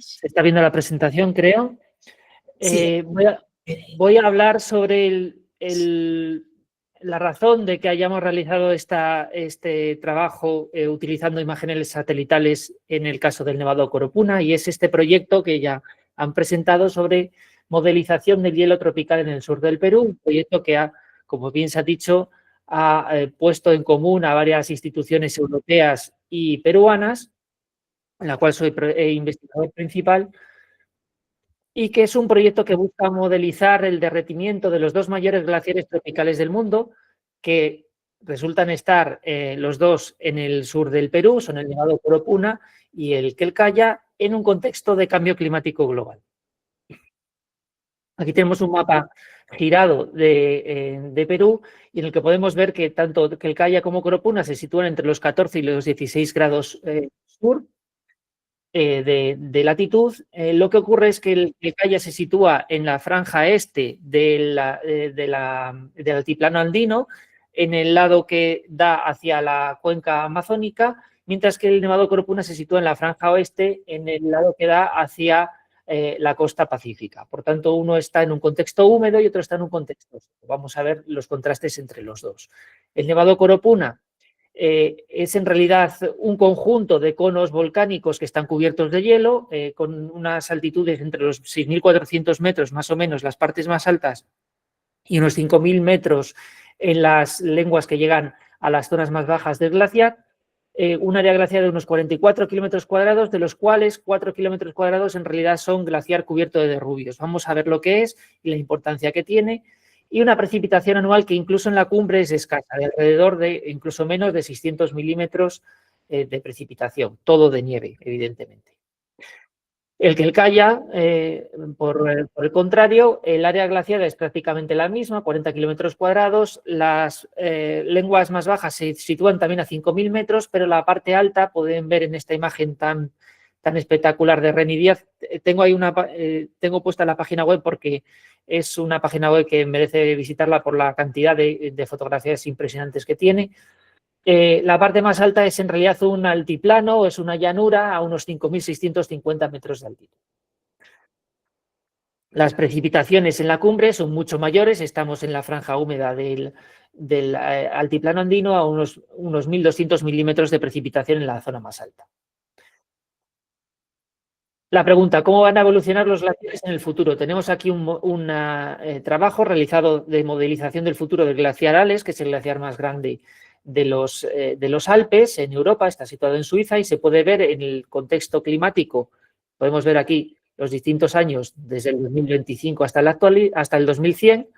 Se está viendo la presentación, creo. Sí. Voy a hablar sobre la razón de que hayamos realizado este trabajo utilizando imágenes satelitales en el caso del Nevado Coropuna, y es este proyecto que ya han presentado sobre modelización del hielo tropical en el sur del Perú, un proyecto que ha, como bien se ha dicho, ha puesto en común a varias instituciones europeas y peruanas, en la cual soy investigador principal, y que es un proyecto que busca modelizar el derretimiento de los dos mayores glaciares tropicales del mundo, que resultan estar los dos en el sur del Perú, son el Nevado Coropuna y el Quelcaya, en un contexto de cambio climático global. Aquí tenemos un mapa girado de Perú, y en el que podemos ver que tanto Quelcaya como Coropuna se sitúan entre los 14 y los 16 grados sur de latitud. Lo que ocurre es que el Quelcaya se sitúa en la franja este del altiplano andino, en el lado que da hacia la cuenca amazónica, mientras que el Nevado Coropuna se sitúa en la franja oeste, en el lado que da hacia la costa pacífica. Por tanto, uno está en un contexto húmedo y otro está en un contexto seco. Vamos a ver los contrastes entre los dos. El Nevado Coropuna es en realidad un conjunto de conos volcánicos que están cubiertos de hielo, con unas altitudes entre los 6.400 metros, más o menos, las partes más altas, y unos 5.000 metros en las lenguas que llegan a las zonas más bajas del glaciar. Un área glaciar de unos 44 kilómetros cuadrados, de los cuales 4 kilómetros cuadrados en realidad son glaciar cubierto de derrubios. Vamos a ver lo que es y la importancia que tiene. Y una precipitación anual que incluso en la cumbre es escasa, de alrededor de incluso menos de 600 milímetros de precipitación, todo de nieve, evidentemente. El Quelcaya, por el contrario, el área glaciada es prácticamente la misma, 40 kilómetros cuadrados. Las lenguas más bajas se sitúan también a 5.000 metros, pero la parte alta, pueden ver en esta imagen tan espectacular de Reni Díaz. Tengo puesta la página web porque es una página web que merece visitarla por la cantidad de fotografías impresionantes que tiene. La parte más alta es en realidad un altiplano, es una llanura a unos 5.650 metros de altitud. Las precipitaciones en la cumbre son mucho mayores, estamos en la franja húmeda del altiplano andino, a unos 1.200 milímetros de precipitación en la zona más alta. La pregunta, ¿cómo van a evolucionar los glaciares en el futuro? Tenemos aquí un trabajo realizado de modelización del futuro del glaciar Ales, que es el glaciar más grande de los Alpes en Europa, está situado en Suiza, y se puede ver en el contexto climático. Podemos ver aquí los distintos años, desde el 2025 hasta el 2100,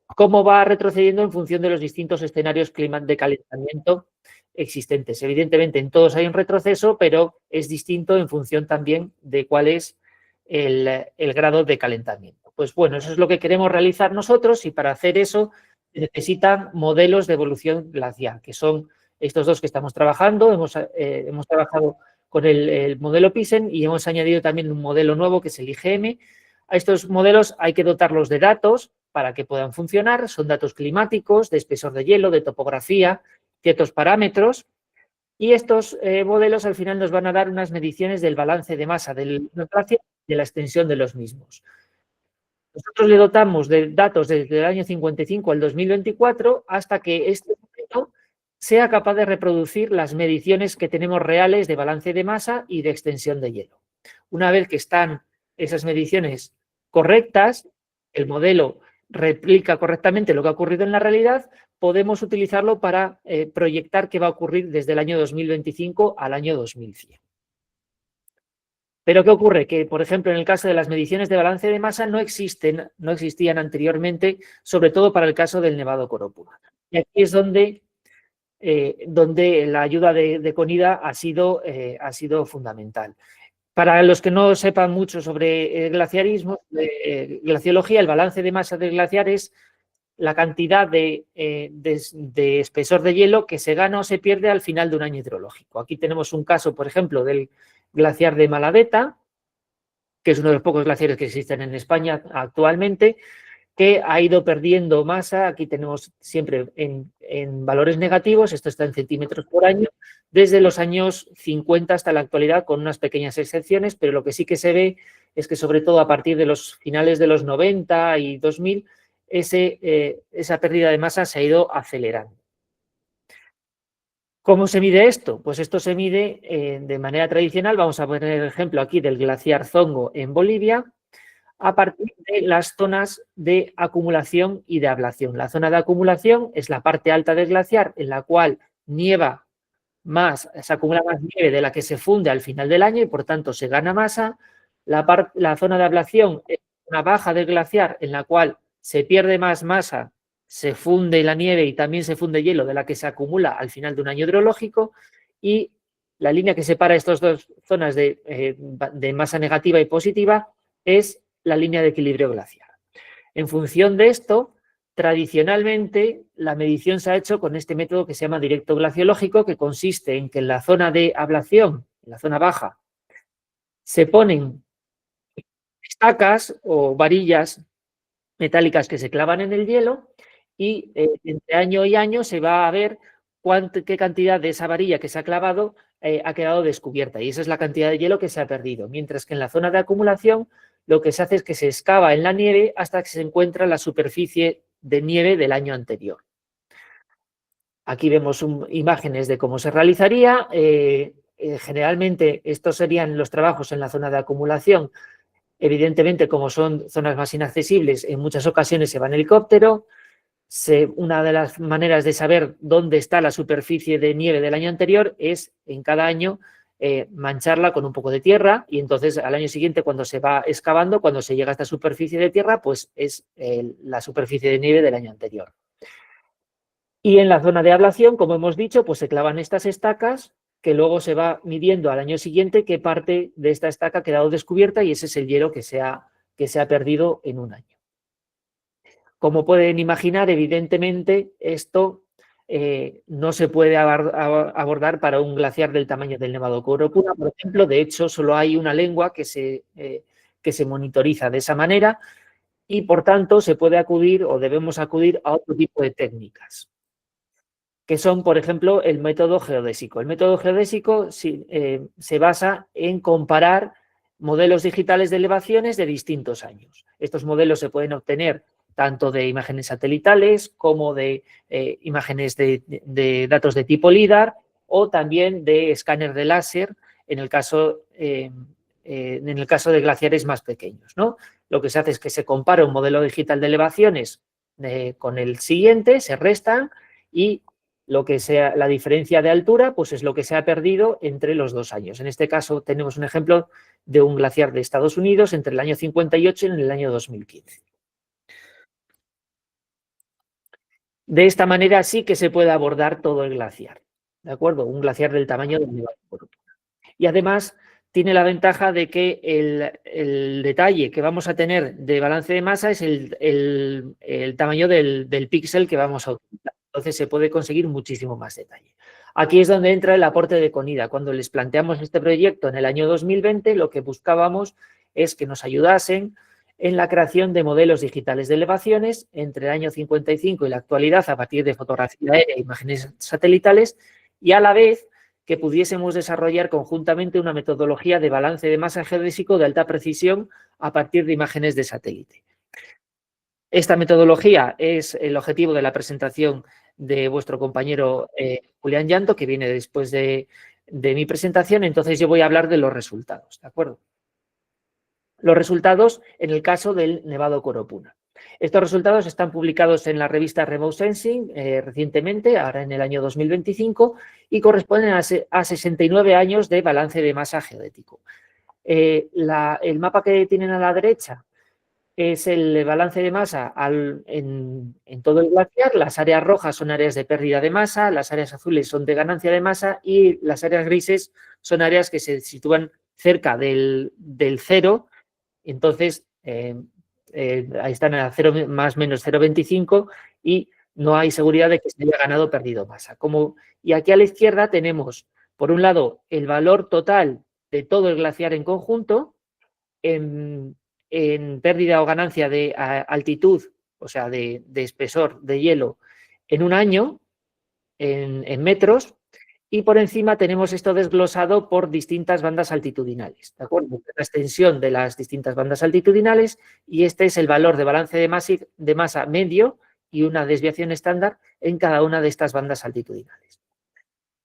cómo va retrocediendo en función de los distintos escenarios de calentamiento existentes. Evidentemente, en todos hay un retroceso, pero es distinto en función también de cuál es el grado de calentamiento. Pues bueno, eso es lo que queremos realizar nosotros, y para hacer eso necesitan modelos de evolución glaciar, que son estos dos que estamos trabajando. Hemos trabajado con el modelo PISEN y hemos añadido también un modelo nuevo que es el IGM. A estos modelos hay que dotarlos de datos para que puedan funcionar. Son datos climáticos, de espesor de hielo, de topografía, ciertos parámetros, y estos modelos al final nos van a dar unas mediciones del balance de masa del glaciar y de la extensión de los mismos. Nosotros le dotamos de datos desde el año 55 al 2024 hasta que este modelo sea capaz de reproducir las mediciones que tenemos reales de balance de masa y de extensión de hielo. Una vez que están esas mediciones correctas, el modelo replica correctamente lo que ha ocurrido en la realidad, podemos utilizarlo para proyectar qué va a ocurrir desde el año 2025 al año 2100. Pero ¿qué ocurre? Que, por ejemplo, en el caso de las mediciones de balance de masa no existían anteriormente, sobre todo para el caso del Nevado Coropuna. Y aquí es donde la ayuda de CONIDA ha sido fundamental. Para los que no sepan mucho sobre glaciarismo, glaciología, el balance de masa del glaciar es la cantidad de espesor de hielo que se gana o se pierde al final de un año hidrológico. Aquí tenemos un caso, por ejemplo, del glaciar de Maladeta, que es uno de los pocos glaciares que existen en España actualmente. que ha ido perdiendo masa. Aquí tenemos siempre en valores negativos, esto está en centímetros por año, desde los años 50 hasta la actualidad, con unas pequeñas excepciones, pero lo que sí que se ve es que sobre todo a partir de los finales de los 90 y 2000, esa pérdida de masa se ha ido acelerando. ¿Cómo se mide esto? Pues esto se mide de manera tradicional. Vamos a poner el ejemplo aquí del glaciar Zongo en Bolivia, a partir de las zonas de acumulación y de ablación. La zona de acumulación es la parte alta del glaciar, en la cual nieva más, se acumula más nieve de la que se funde al final del año y por tanto se gana masa. La zona de ablación es una baja del glaciar en la cual se pierde más masa, se funde la nieve y también se funde hielo de la que se acumula al final de un año hidrológico, y la línea que separa estas dos zonas de masa negativa y positiva es la línea de equilibrio glaciar. En función de esto, tradicionalmente, la medición se ha hecho con este método que se llama directo glaciológico, que consiste en que en la zona de ablación, en la zona baja, se ponen estacas o varillas metálicas que se clavan en el hielo y entre año y año se va a ver qué cantidad de esa varilla que se ha clavado ha quedado descubierta, y esa es la cantidad de hielo que se ha perdido. Mientras que en la zona de acumulación lo que se hace es que se excava en la nieve hasta que se encuentra la superficie de nieve del año anterior. Aquí vemos imágenes de cómo se realizaría. Generalmente estos serían los trabajos en la zona de acumulación. Evidentemente, como son zonas más inaccesibles, en muchas ocasiones se va en helicóptero. Una de las maneras de saber dónde está la superficie de nieve del año anterior es en cada año mancharla con un poco de tierra, y entonces al año siguiente, cuando se va excavando, cuando se llega a esta superficie de tierra, pues es la superficie de nieve del año anterior. Y en la zona de ablación, como hemos dicho, pues se clavan estas estacas, que luego se va midiendo al año siguiente qué parte de esta estaca ha quedado descubierta, y ese es el hielo que se ha perdido en un año. Como pueden imaginar, evidentemente, esto no se puede abordar para un glaciar del tamaño del Nevado Coropuna, por ejemplo. De hecho, solo hay una lengua que se monitoriza de esa manera, y por tanto se puede acudir o debemos acudir a otro tipo de técnicas, que son, por ejemplo, el método geodésico. El método geodésico se basa en comparar modelos digitales de elevaciones de distintos años. Estos modelos se pueden obtener tanto de imágenes satelitales como de imágenes de datos de tipo LIDAR, o también de escáner de láser en el caso de glaciares más pequeños, ¿no? Lo que se hace es que se compara un modelo digital de elevaciones con el siguiente, se restan, y lo que sea la diferencia de altura, pues es lo que se ha perdido entre los 2 años. En este caso tenemos un ejemplo de un glaciar de Estados Unidos entre el año 58 y el año 2015. De esta manera sí que se puede abordar todo el glaciar, ¿de acuerdo? Un glaciar del tamaño del Nevado Coropuna. Y además tiene la ventaja de que el detalle que vamos a tener de balance de masa es el tamaño del píxel que vamos a utilizar. Entonces se puede conseguir muchísimo más detalle. Aquí es donde entra el aporte de Conida. Cuando les planteamos este proyecto en el año 2020, lo que buscábamos es que nos ayudasen en la creación de modelos digitales de elevaciones entre el año 55 y la actualidad, a partir de fotografía aérea e imágenes satelitales, y a la vez que pudiésemos desarrollar conjuntamente una metodología de balance de masa geodésico de alta precisión a partir de imágenes de satélite. Esta metodología es el objetivo de la presentación de vuestro compañero Julián Llanto, que viene después de mi presentación. Entonces yo voy a hablar de los resultados, ¿de acuerdo? Los resultados en el caso del Nevado Coropuna. Estos resultados están publicados en la revista Remote Sensing recientemente, ahora en el año 2025, y corresponden a 69 años de balance de masa geodético. El mapa que tienen a la derecha es el balance de masa en todo el glaciar. Las áreas rojas son áreas de pérdida de masa, las áreas azules son de ganancia de masa, y las áreas grises son áreas que se sitúan cerca del cero. Entonces, ahí están a 0 más menos 0,25, y no hay seguridad de que se haya ganado o perdido masa. Y aquí a la izquierda tenemos, por un lado, el valor total de todo el glaciar en conjunto, en pérdida o ganancia de altitud o sea, de espesor de hielo en un año, en metros, y por encima tenemos esto desglosado por distintas bandas altitudinales, ¿de acuerdo? La extensión de las distintas bandas altitudinales, y este es el valor de balance de masa medio y una desviación estándar en cada una de estas bandas altitudinales.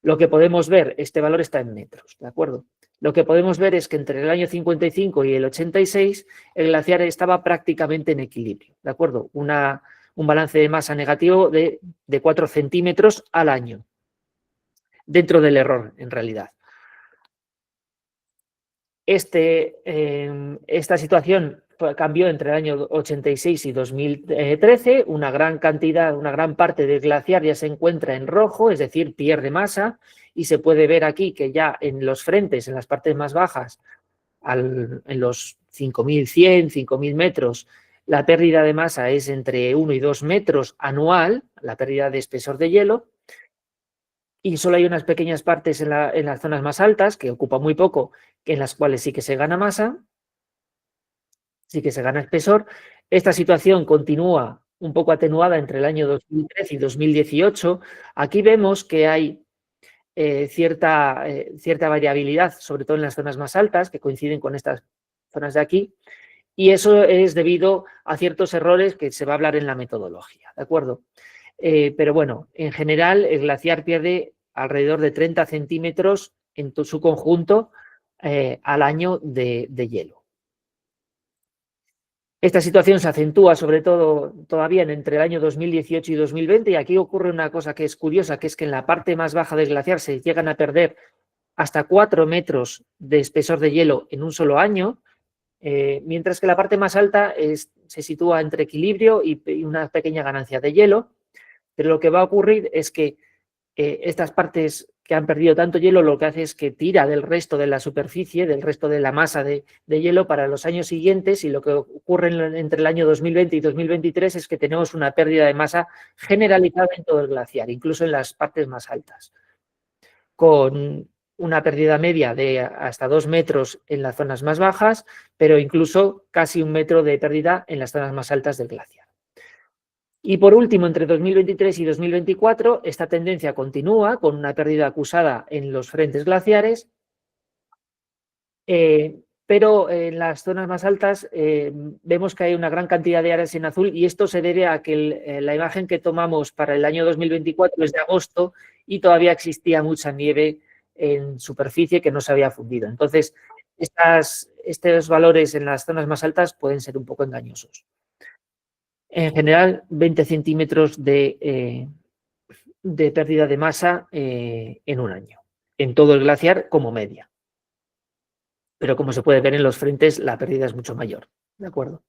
Lo que podemos ver, este valor está en metros, ¿de acuerdo? Lo que podemos ver es que entre el año 55 y el 86 el glaciar estaba prácticamente en equilibrio, ¿de acuerdo? Un balance de masa negativo de 4 centímetros al año, dentro del error, en realidad. Esta situación cambió entre el año 86 y 2013, una gran parte del glaciar ya se encuentra en rojo, es decir, pierde masa, y se puede ver aquí que ya en los frentes, en las partes más bajas, en los 5.100, 5.000 metros, la pérdida de masa es entre 1 y 2 metros anual, la pérdida de espesor de hielo, y solo hay unas pequeñas partes en las zonas más altas, que ocupa muy poco, en las cuales sí que se gana masa, sí que se gana espesor. Esta situación continúa un poco atenuada entre el año 2013 y 2018. Aquí vemos que hay cierta variabilidad, sobre todo en las zonas más altas, que coinciden con estas zonas de aquí, y eso es debido a ciertos errores que se va a hablar en la metodología, ¿de acuerdo? Pero bueno, en general el glaciar pierde alrededor de 30 centímetros en su conjunto al año de hielo. Esta situación se acentúa sobre todo todavía entre el año 2018 y 2020, y aquí ocurre una cosa que es curiosa, que es que en la parte más baja del glaciar se llegan a perder hasta 4 metros de espesor de hielo en un solo año, mientras que la parte más alta se sitúa entre equilibrio y una pequeña ganancia de hielo. Pero lo que va a ocurrir es que estas partes que han perdido tanto hielo lo que hace es que tira del resto de la superficie, del resto de la masa de hielo para los años siguientes, y lo que ocurre entre el año 2020 y 2023 es que tenemos una pérdida de masa generalizada en todo el glaciar, incluso en las partes más altas, con una pérdida media de hasta 2 metros en las zonas más bajas, pero incluso casi 1 metro de pérdida en las zonas más altas del glaciar. Y por último, entre 2023 y 2024, esta tendencia continúa con una pérdida acusada en los frentes glaciares, pero en las zonas más altas vemos que hay una gran cantidad de áreas en azul, y esto se debe a que la imagen que tomamos para el año 2024 es de agosto y todavía existía mucha nieve en superficie que no se había fundido. Entonces, estos valores en las zonas más altas pueden ser un poco engañosos. En general, 20 centímetros de pérdida de masa en un año, en todo el glaciar como media. Pero como se puede ver en los frentes, la pérdida es mucho mayor, ¿de acuerdo?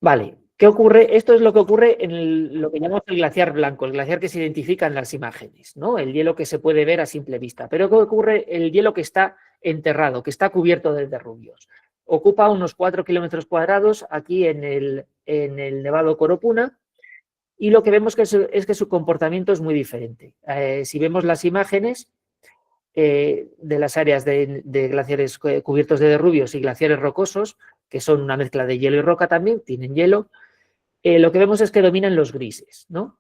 Vale, ¿qué ocurre? Esto es lo que ocurre en lo que llamamos el glaciar blanco, el glaciar que se identifica en las imágenes, ¿no? El hielo que se puede ver a simple vista. Pero ¿qué ocurre? El hielo que está enterrado, que está cubierto de derrubios. Ocupa unos 4 kilómetros cuadrados aquí en el Nevado Coropuna, y lo que vemos es que su comportamiento es muy diferente. Si vemos las imágenes de las áreas de glaciares cubiertos de derrubios y glaciares rocosos, que son una mezcla de hielo y roca también, tienen hielo, lo que vemos es que dominan los grises, ¿no?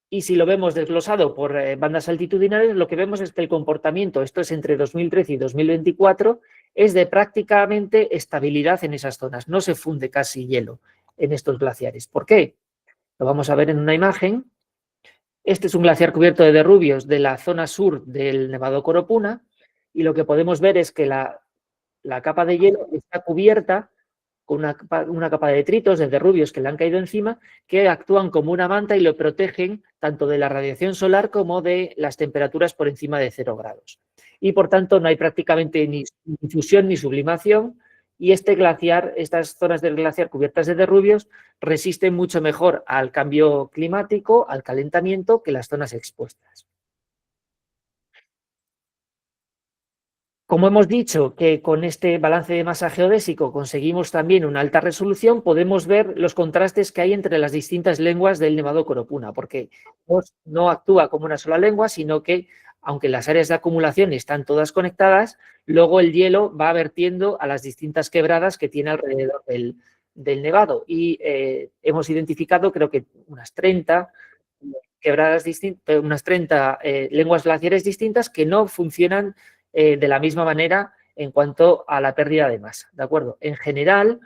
Y si lo vemos desglosado por bandas altitudinales, lo que vemos es que el comportamiento, esto es entre 2013 y 2024, es de prácticamente estabilidad en esas zonas. No se funde casi hielo en estos glaciares. ¿Por qué? Lo vamos a ver en una imagen. Este es un glaciar cubierto de derrubios de la zona sur del Nevado Coropuna, y lo que podemos ver es que la capa de hielo está cubierta con una capa de detritos, de derrubios que le han caído encima, que actúan como una manta y lo protegen tanto de la radiación solar como de las temperaturas por encima de 0 grados. Y por tanto no hay prácticamente ni fusión ni sublimación, y estas zonas del glaciar cubiertas de derrubios resisten mucho mejor al cambio climático, al calentamiento, que las zonas expuestas. Como hemos dicho que con este balance de masa geodésico conseguimos también una alta resolución, podemos ver los contrastes que hay entre las distintas lenguas del Nevado Coropuna, porque no actúa como una sola lengua, sino que, aunque las áreas de acumulación están todas conectadas, luego el hielo va vertiendo a las distintas quebradas que tiene alrededor del nevado y hemos identificado, creo que unas 30 quebradas distintas, unas 30 lenguas glaciares distintas que no funcionan de la misma manera en cuanto a la pérdida de masa, ¿de acuerdo? En general,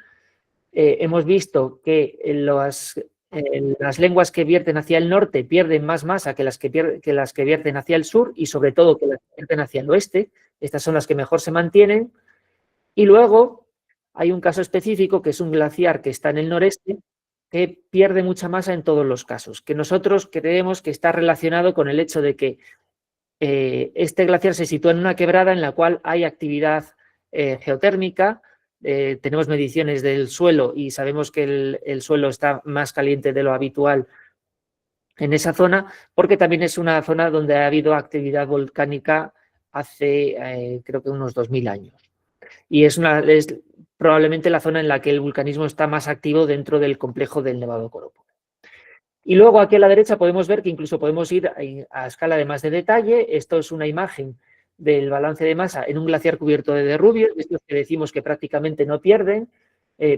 hemos visto que las lenguas que vierten hacia el norte pierden más masa que las que vierten hacia el sur y sobre todo que las que vierten hacia el oeste. Estas son las que mejor se mantienen. Y luego hay un caso específico que es un glaciar que está en el noreste que pierde mucha masa en todos los casos, que nosotros creemos que está relacionado con el hecho de que este glaciar se sitúa en una quebrada en la cual hay actividad geotérmica. Tenemos mediciones del suelo y sabemos que el suelo está más caliente de lo habitual en esa zona, porque también es una zona donde ha habido actividad volcánica hace creo que unos 2000 años. Y es probablemente la zona en la que el vulcanismo está más activo dentro del complejo del Nevado Coropo. Y luego aquí a la derecha podemos ver que incluso podemos ir a escala de más de detalle. Esto es una imagen del balance de masa en un glaciar cubierto de derrubios, estos que decimos que prácticamente no pierden,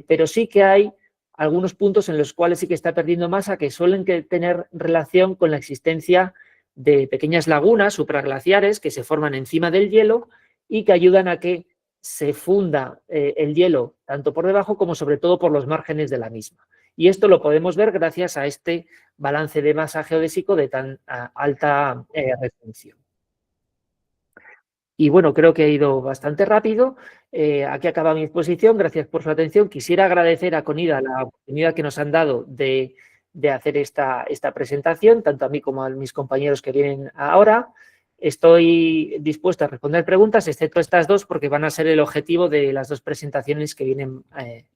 pero sí que hay algunos puntos en los cuales sí que está perdiendo masa que suelen tener relación con la existencia de pequeñas lagunas supraglaciares que se forman encima del hielo y que ayudan a que se funda el hielo tanto por debajo como sobre todo por los márgenes de la misma. Y esto lo podemos ver gracias a este balance de masa geodésico de tan alta resolución. Y bueno, creo que he ido bastante rápido. Aquí acaba mi exposición. Gracias por su atención. Quisiera agradecer a CONIDA la oportunidad que nos han dado de hacer esta presentación, tanto a mí como a mis compañeros que vienen ahora. Estoy dispuesto a responder preguntas, excepto estas dos, porque van a ser el objetivo de las dos presentaciones que vienen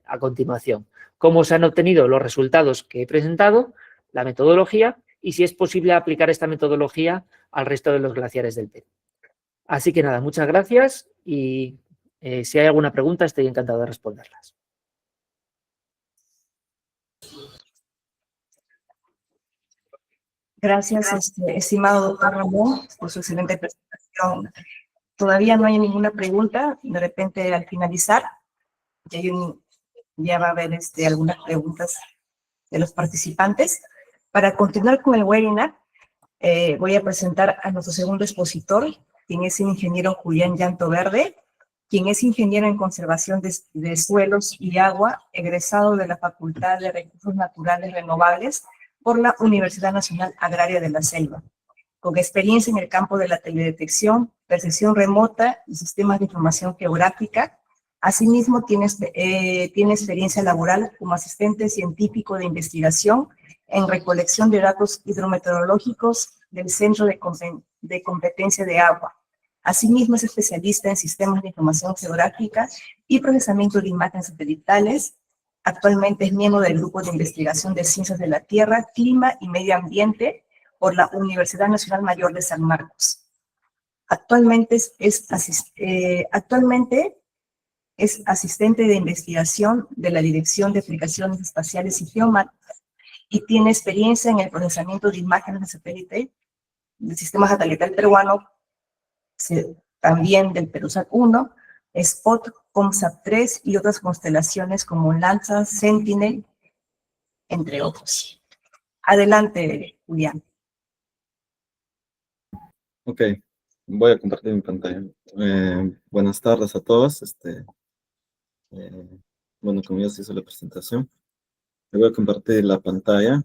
a continuación. Cómo se han obtenido los resultados que he presentado, la metodología y si es posible aplicar esta metodología al resto de los glaciares del Perú. Así que nada, muchas gracias y si hay alguna pregunta estoy encantado de responderlas. Gracias, estimado doctor Ramón, por su excelente presentación. Todavía no hay ninguna pregunta. De repente, al finalizar, ya va a haber algunas preguntas de los participantes. Para continuar con el webinar, voy a presentar a nuestro segundo expositor, quien es el ingeniero Julián Llanto Verde, quien es ingeniero en conservación de suelos y agua, egresado de la Facultad de Recursos Naturales Renovables por la Universidad Nacional Agraria de la Selva, con experiencia en el campo de la teledetección, percepción remota y sistemas de información geográfica. Asimismo, tiene experiencia laboral como asistente científico de investigación en recolección de datos hidrometeorológicos del Centro de Competencia de Agua. Asimismo, es especialista en sistemas de información geográfica y procesamiento de imágenes satelitales. Actualmente es miembro del Grupo de Investigación de Ciencias de la Tierra, Clima y Medio Ambiente por la Universidad Nacional Mayor de San Marcos. Actualmente es asistente de investigación de la Dirección de Aplicaciones Espaciales y Geomáticas y tiene experiencia en el procesamiento de imágenes de satélite del sistema satelital peruano, también del PeruSat-1, SPOT, COMSAT-3 y otras constelaciones como Lanza, Sentinel, entre otros. Adelante, Julián. Ok, voy a compartir mi pantalla. Buenas tardes a todos. Bueno, como ya se hizo la presentación, le voy a compartir la pantalla.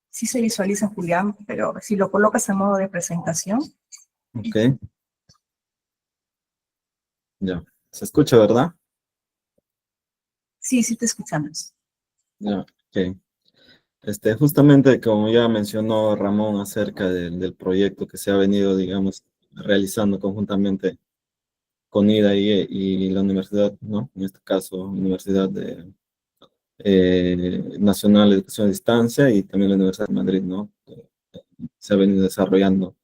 Sí se visualiza, Julián, pero si lo colocas a modo de presentación. Ok. Ya. ¿Se escucha, verdad? Sí, sí te escuchamos. Ya, ok. Justamente como ya mencionó Ramón acerca del proyecto que se ha venido, digamos, realizando conjuntamente con IDA y la universidad, ¿no? En este caso, Universidad Nacional de Educación a Distancia y también la Universidad de Madrid, ¿no? Se ha venido desarrollando,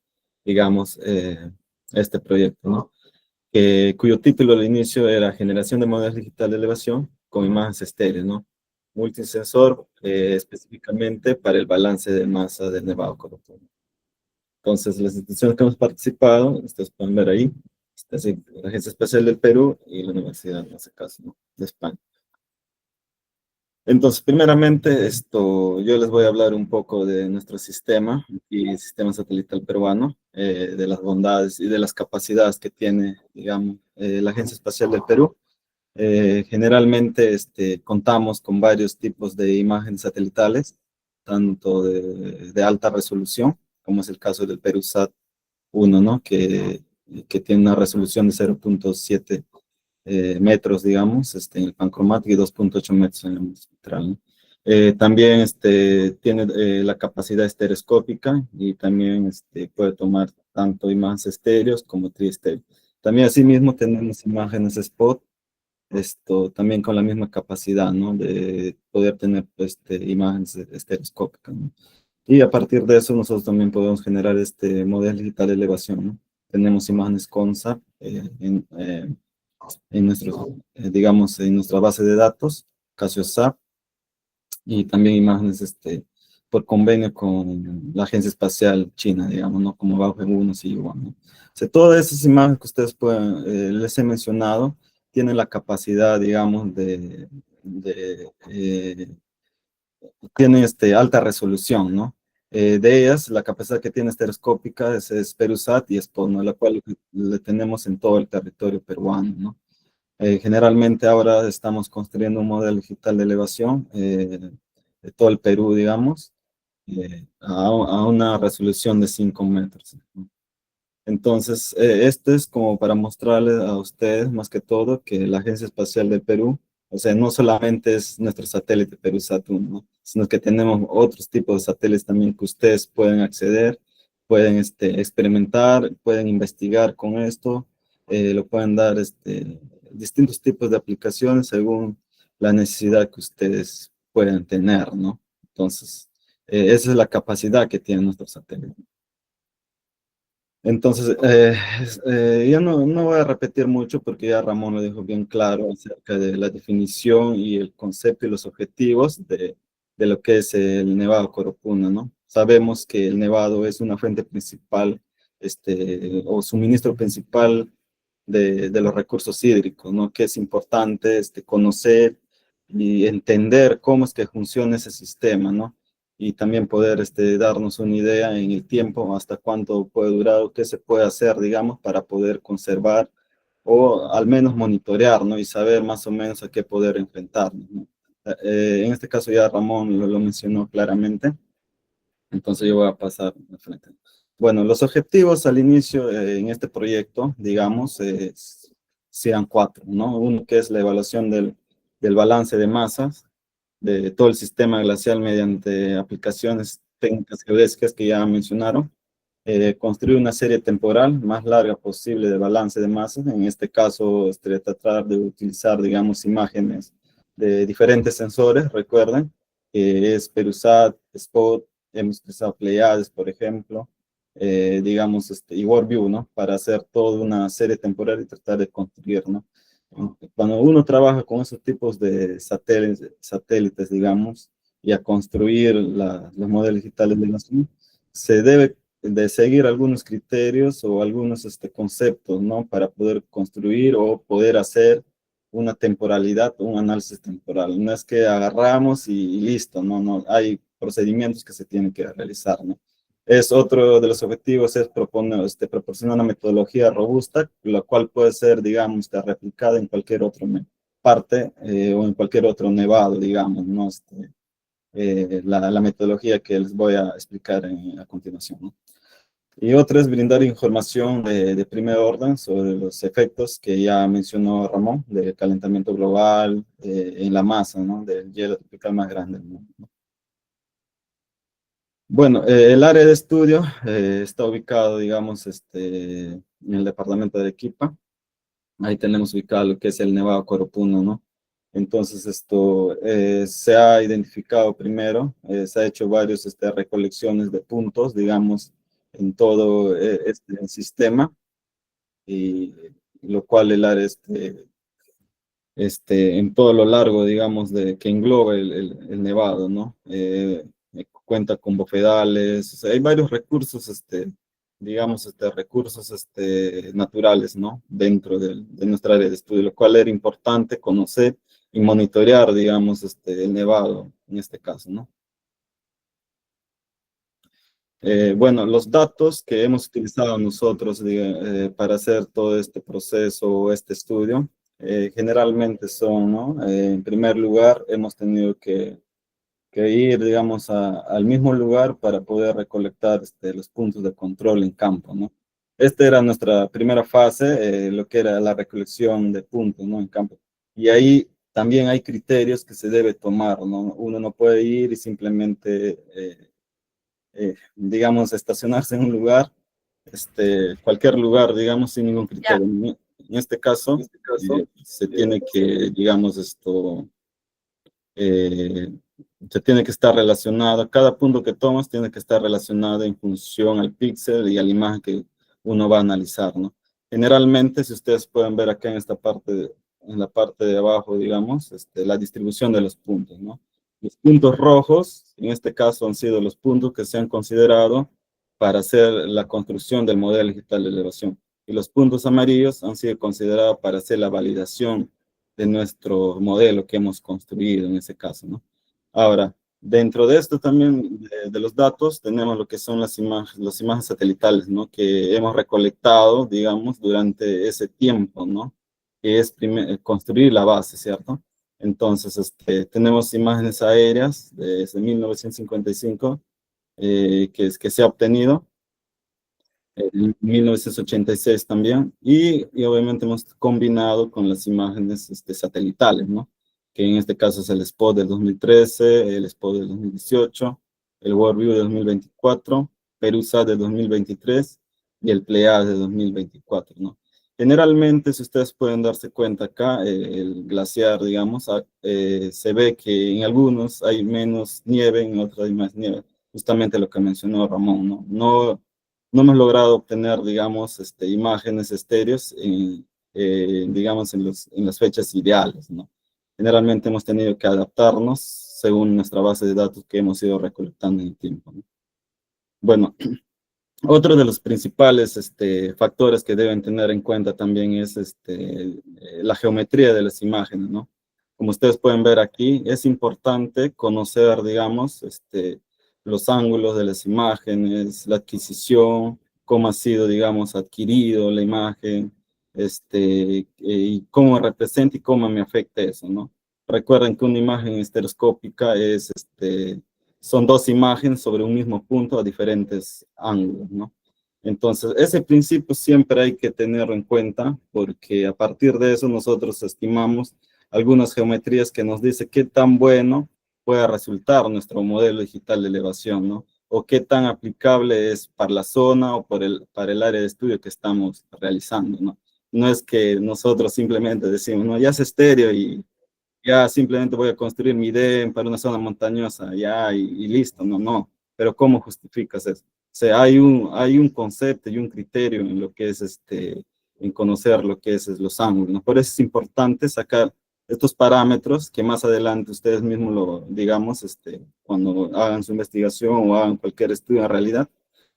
digamos, este proyecto, ¿no? cuyo título al inicio era Generación de Modelos Digital de Elevación con imágenes estéreos, ¿no? Multisensor, específicamente para el balance de masa del Nevado Coropuno. Entonces, las instituciones que hemos participado, ustedes pueden ver ahí, es la Agencia Espacial del Perú y la Universidad, en este caso, ¿no?, de España. Entonces, primeramente, yo les voy a hablar un poco de nuestro sistema y sistema satelital peruano, de las bondades y de las capacidades que tiene, digamos, la Agencia Espacial del Perú. Generalmente, contamos con varios tipos de imágenes satelitales, tanto de alta resolución, como es el caso del PeruSat 1, ¿no?, que tiene una resolución de 0.7 metros, digamos, en el pancromático y 2.8 metros en el mundo espectral, ¿no? También tiene la capacidad estereoscópica y también puede tomar tanto imágenes estéreos como triestéreos. También asimismo tenemos imágenes spot, también con la misma capacidad, ¿no?, de poder tener imágenes estereoscópicas, ¿no? Y a partir de eso nosotros también podemos generar modelo digital de elevación, ¿no? Tenemos imágenes CONSAP en nuestros, digamos, en nuestra base de datos, CasioSat, y también imágenes por convenio con la Agencia Espacial China, digamos, ¿no?, como Baoheng-1 y Yuan, ¿no? O sea, todas esas imágenes que ustedes pueden, les he mencionado, tienen la capacidad, digamos, tienen alta resolución, ¿no? De ellas, la capacidad que tiene estereoscópica es PeruSat y SPOT, ¿no?, la cual le tenemos en todo el territorio peruano, ¿no? Generalmente ahora estamos construyendo un modelo digital de elevación de todo el Perú, digamos, a una resolución de 5 metros, ¿no? Entonces, esto es como para mostrarles a ustedes, más que todo, que la Agencia Espacial del Perú, o sea, no solamente es nuestro satélite PeruSat-1, ¿no?, sino que tenemos otros tipos de satélites también que ustedes pueden acceder, pueden experimentar, pueden investigar con esto, lo pueden dar distintos tipos de aplicaciones según la necesidad que ustedes pueden tener, ¿no? Entonces, esa es la capacidad que tiene nuestro satélite. Entonces, yo no voy a repetir mucho porque ya Ramón lo dijo bien claro acerca de la definición y el concepto y los objetivos de lo que es el Nevado Coropuno, ¿no? Sabemos que el nevado es una fuente principal, o suministro principal de los recursos hídricos, ¿no? Que es importante conocer y entender cómo es que funciona ese sistema, ¿no? Y también poder darnos una idea en el tiempo, hasta cuánto puede durar o qué se puede hacer, digamos, para poder conservar o al menos monitorear, ¿no? Y saber más o menos a qué poder enfrentarnos, ¿no? En este caso ya Ramón lo mencionó claramente, entonces yo voy a pasar al frente. Bueno, los objetivos al inicio en este proyecto, digamos, sean 4, ¿no? Uno que es la evaluación del balance de masas de todo el sistema glacial mediante aplicaciones técnicas geodésicas que ya mencionaron. Construir una serie temporal más larga posible de balance de masas. En este caso, tratar de utilizar, digamos, imágenes de diferentes sensores. Recuerden que es PeruSat, SPOT, hemos utilizado Pleiades, por ejemplo, digamos, y WorldView, ¿no?, para hacer toda una serie temporal y tratar de construir, ¿no? Cuando uno trabaja con esos tipos de satélites, digamos, y a construir los modelos digitales de nación, se debe de seguir algunos criterios o algunos conceptos, ¿no?, para poder construir o poder hacer una temporalidad, un análisis temporal. No es que agarramos y listo, no, hay procedimientos que se tienen que realizar, ¿no? Es otro de los objetivos, es proporcionar una metodología robusta, la cual puede ser, digamos, replicada en cualquier otra parte o en cualquier otro nevado, digamos, ¿no? La metodología que les voy a explicar a continuación, ¿no? Y otra es brindar información de primer orden sobre los efectos que ya mencionó Ramón, del calentamiento global en la masa, ¿no?, del hielo tropical más grande del mundo, ¿no? Bueno, el área de estudio está ubicado, digamos, en el departamento de Arequipa. Ahí tenemos ubicado lo que es el Nevado Coropuno, ¿no? Entonces, esto se ha identificado primero, se ha hecho varios recolecciones de puntos, digamos, en todo este sistema. Y lo cual el área en todo lo largo, digamos, que engloba el nevado, ¿no? Cuenta con bofedales, o sea, hay varios recursos, digamos, recursos naturales, ¿no? Dentro de nuestra área de estudio, lo cual era importante conocer y monitorear, digamos, el nevado, en este caso, ¿no? Bueno, los datos que hemos utilizado nosotros para hacer todo este proceso o este estudio, generalmente son, ¿no? En primer lugar, hemos tenido que ir, digamos, al mismo lugar para poder recolectar los puntos de control en campo, ¿no? Esta era nuestra primera fase, lo que era la recolección de puntos, ¿no? En campo. Y ahí también hay criterios que se debe tomar, ¿no? Uno no puede ir y simplemente, digamos, estacionarse en un lugar, cualquier lugar, digamos, sin ningún criterio. En este caso, se tiene que, digamos, eh, se tiene que estar relacionado, cada punto que tomas tiene que estar relacionado en función al píxel y a la imagen que uno va a analizar, ¿no? Generalmente, si ustedes pueden ver acá en esta parte, en la parte de abajo, digamos, la distribución de los puntos, ¿no? Los puntos rojos, en este caso, han sido los puntos que se han considerado para hacer la construcción del modelo digital de elevación. Y los puntos amarillos han sido considerados para hacer la validación de nuestro modelo que hemos construido en ese caso, ¿no? Ahora, dentro de esto también, de los datos, tenemos lo que son las imágenes satelitales, ¿no? Que hemos recolectado, digamos, durante ese tiempo, ¿no? Que es construir la base, ¿cierto? Entonces, tenemos imágenes aéreas desde 1955 que se ha obtenido en 1986 también, y obviamente hemos combinado con las imágenes satelitales, ¿no? Que en este caso es el spot del 2013, el spot del 2018, el WorldView del 2024, PeruSat del 2023 y el Pleiades del 2024, ¿no? Generalmente, si ustedes pueden darse cuenta acá, el glaciar, digamos, se ve que en algunos hay menos nieve, en otros hay más nieve. Justamente lo que mencionó Ramón, ¿no? No hemos logrado obtener, digamos, imágenes estéreos, digamos, en las fechas ideales, ¿no? Generalmente hemos tenido que adaptarnos según nuestra base de datos que hemos ido recolectando en el tiempo, ¿no? Bueno, otro de los principales factores que deben tener en cuenta también es la geometría de las imágenes, ¿no? Como ustedes pueden ver aquí, es importante conocer, digamos, los ángulos de las imágenes, la adquisición, cómo ha sido, digamos, adquirido la imagen, y cómo representa y cómo me afecta eso, ¿no? Recuerden que una imagen estereoscópica son dos imágenes sobre un mismo punto a diferentes ángulos, ¿no? Entonces, ese principio siempre hay que tenerlo en cuenta, porque a partir de eso nosotros estimamos algunas geometrías que nos dice qué tan bueno puede resultar nuestro modelo digital de elevación, ¿no? O qué tan aplicable es para la zona o para el área de estudio que estamos realizando, ¿no? No es que nosotros simplemente decimos, no, ya es estéreo y ya simplemente voy a construir mi DEM para una zona montañosa, ya, y listo, no. Pero ¿cómo justificas eso? O sea, hay un concepto y un criterio en lo que es en conocer lo que es los ángulos, ¿no? Por eso es importante sacar estos parámetros que más adelante ustedes mismos digamos, cuando hagan su investigación o hagan cualquier estudio en realidad,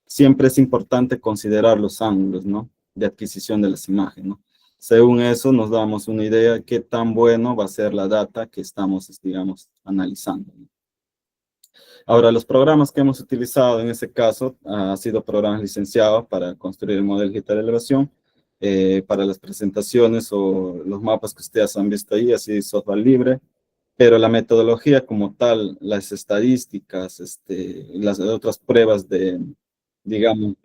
siempre es importante considerar los ángulos, ¿no? De adquisición de las imágenes, ¿no? Según eso, nos damos una idea de qué tan bueno va a ser la data que estamos, digamos, analizando, ¿no? Ahora, los programas que hemos utilizado en este caso han sido programas licenciados para construir el modelo digital de elevación, para las presentaciones o los mapas que ustedes han visto ahí, así software libre, pero la metodología como tal, las estadísticas, las otras pruebas digamos,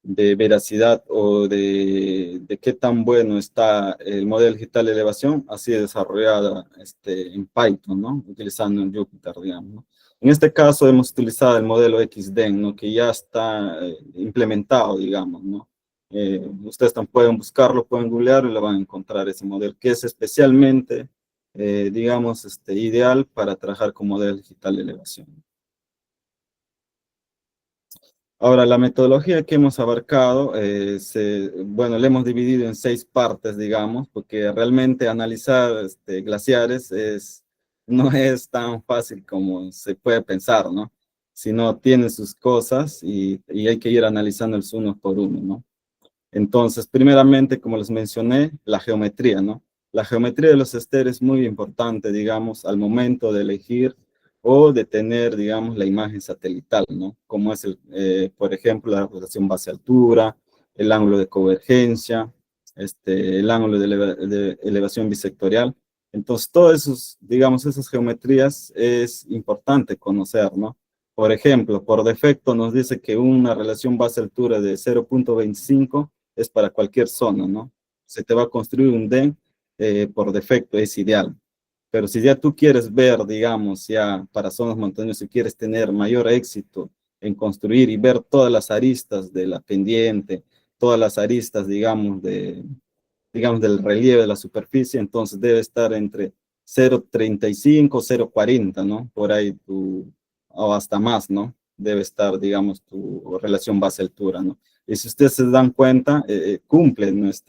de veracidad o de qué tan bueno está el modelo digital de elevación, así desarrollada en Python, ¿no? Utilizando en Jupyter, digamos, ¿no? En este caso hemos utilizado el modelo XDEN, ¿no? Que ya está implementado, digamos, ¿no? Ustedes también pueden buscarlo, pueden googlear y lo van a encontrar ese modelo, que es especialmente, digamos, ideal para trabajar con modelo digital de elevación. Ahora, la metodología que hemos abarcado, bueno, la hemos dividido en 6 partes, digamos, porque realmente analizar glaciares no es tan fácil como se puede pensar, ¿no? Sino tiene sus cosas y hay que ir analizándolos uno por uno, ¿no? Entonces, primeramente, como les mencioné, la geometría, ¿no? La geometría de los esteros es muy importante, digamos, al momento de elegir o de tener, digamos, la imagen satelital, ¿no? Como es, por ejemplo, la rotación base-altura, el ángulo de convergencia, el ángulo de elevación bisectorial. Entonces, todos esos, digamos, esas geometrías es importante conocer, ¿no? Por ejemplo, por defecto nos dice que una relación base-altura de 0.25 es para cualquier zona, ¿no? Se te va a construir un DEN por defecto, es ideal. Pero si ya tú quieres ver, digamos, ya para zonas montañosas, si quieres tener mayor éxito en construir y ver todas las aristas de la pendiente, todas las aristas, digamos, del relieve de la superficie, entonces debe estar entre 0.35, 0.40, ¿no? Por ahí o hasta más, ¿no? Debe estar, digamos, tu relación base-altura, ¿no? Y si ustedes se dan cuenta, cumple digamos,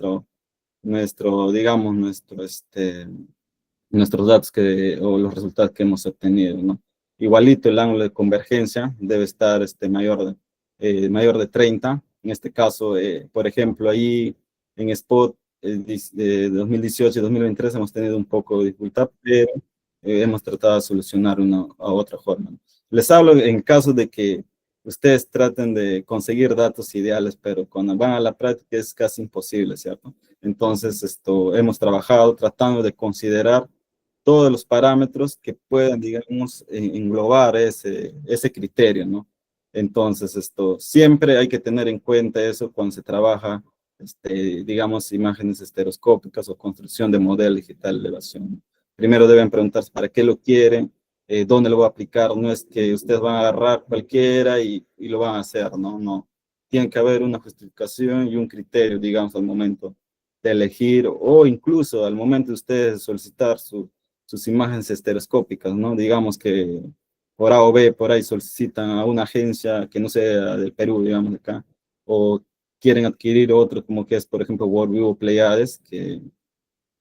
nuestros datos o los resultados que hemos obtenido, ¿no? Igualito el ángulo de convergencia debe estar mayor de 30. En este caso, por ejemplo, ahí en Spot de 2018 y 2023 hemos tenido un poco de dificultad, pero hemos tratado de solucionar una a otra forma, ¿no? Les hablo en caso de que ustedes traten de conseguir datos ideales, pero cuando van a la práctica es casi imposible, ¿cierto? Entonces, hemos trabajado tratando de considerar todos los parámetros que puedan, digamos, englobar ese criterio, ¿no? Entonces, siempre hay que tener en cuenta eso cuando se trabaja, digamos, imágenes estereoscópicas o construcción de modelo digital de elevación. Primero deben preguntarse para qué lo quieren, dónde lo va a aplicar. No es que ustedes van a agarrar cualquiera y lo van a hacer, ¿no? No. Tiene que haber una justificación y un criterio, digamos, al momento de elegir o incluso al momento de ustedes solicitar sus imágenes estereoscópicas, ¿no? Digamos que por A o B, por ahí solicitan a una agencia que no sea del Perú, digamos, acá, o quieren adquirir otro, como que es, por ejemplo, WorldView o Pleiades, que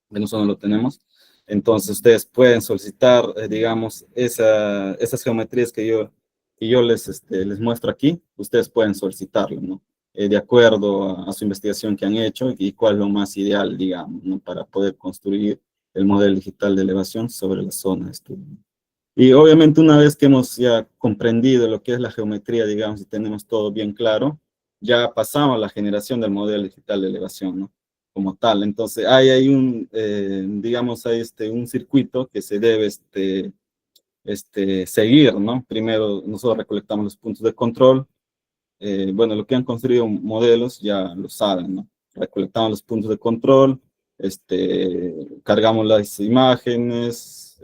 nosotros no lo tenemos. Entonces, ustedes pueden solicitar, digamos, esas geometrías que yo les muestro aquí, ustedes pueden solicitarlo, ¿no? De acuerdo a su investigación que han hecho y cuál es lo más ideal, digamos, ¿no? Para poder construir el modelo digital de elevación sobre la zona de estudio. Y obviamente una vez que hemos ya comprendido lo que es la geometría, digamos, y tenemos todo bien claro, ya pasamos a la generación del modelo digital de elevación, ¿no? Como tal. Entonces hay digamos, hay un circuito que se debe seguir, ¿no? Primero nosotros recolectamos los puntos de control. Bueno, lo que han construido modelos ya lo saben, ¿no? Recolectamos los puntos de control, cargamos las imágenes,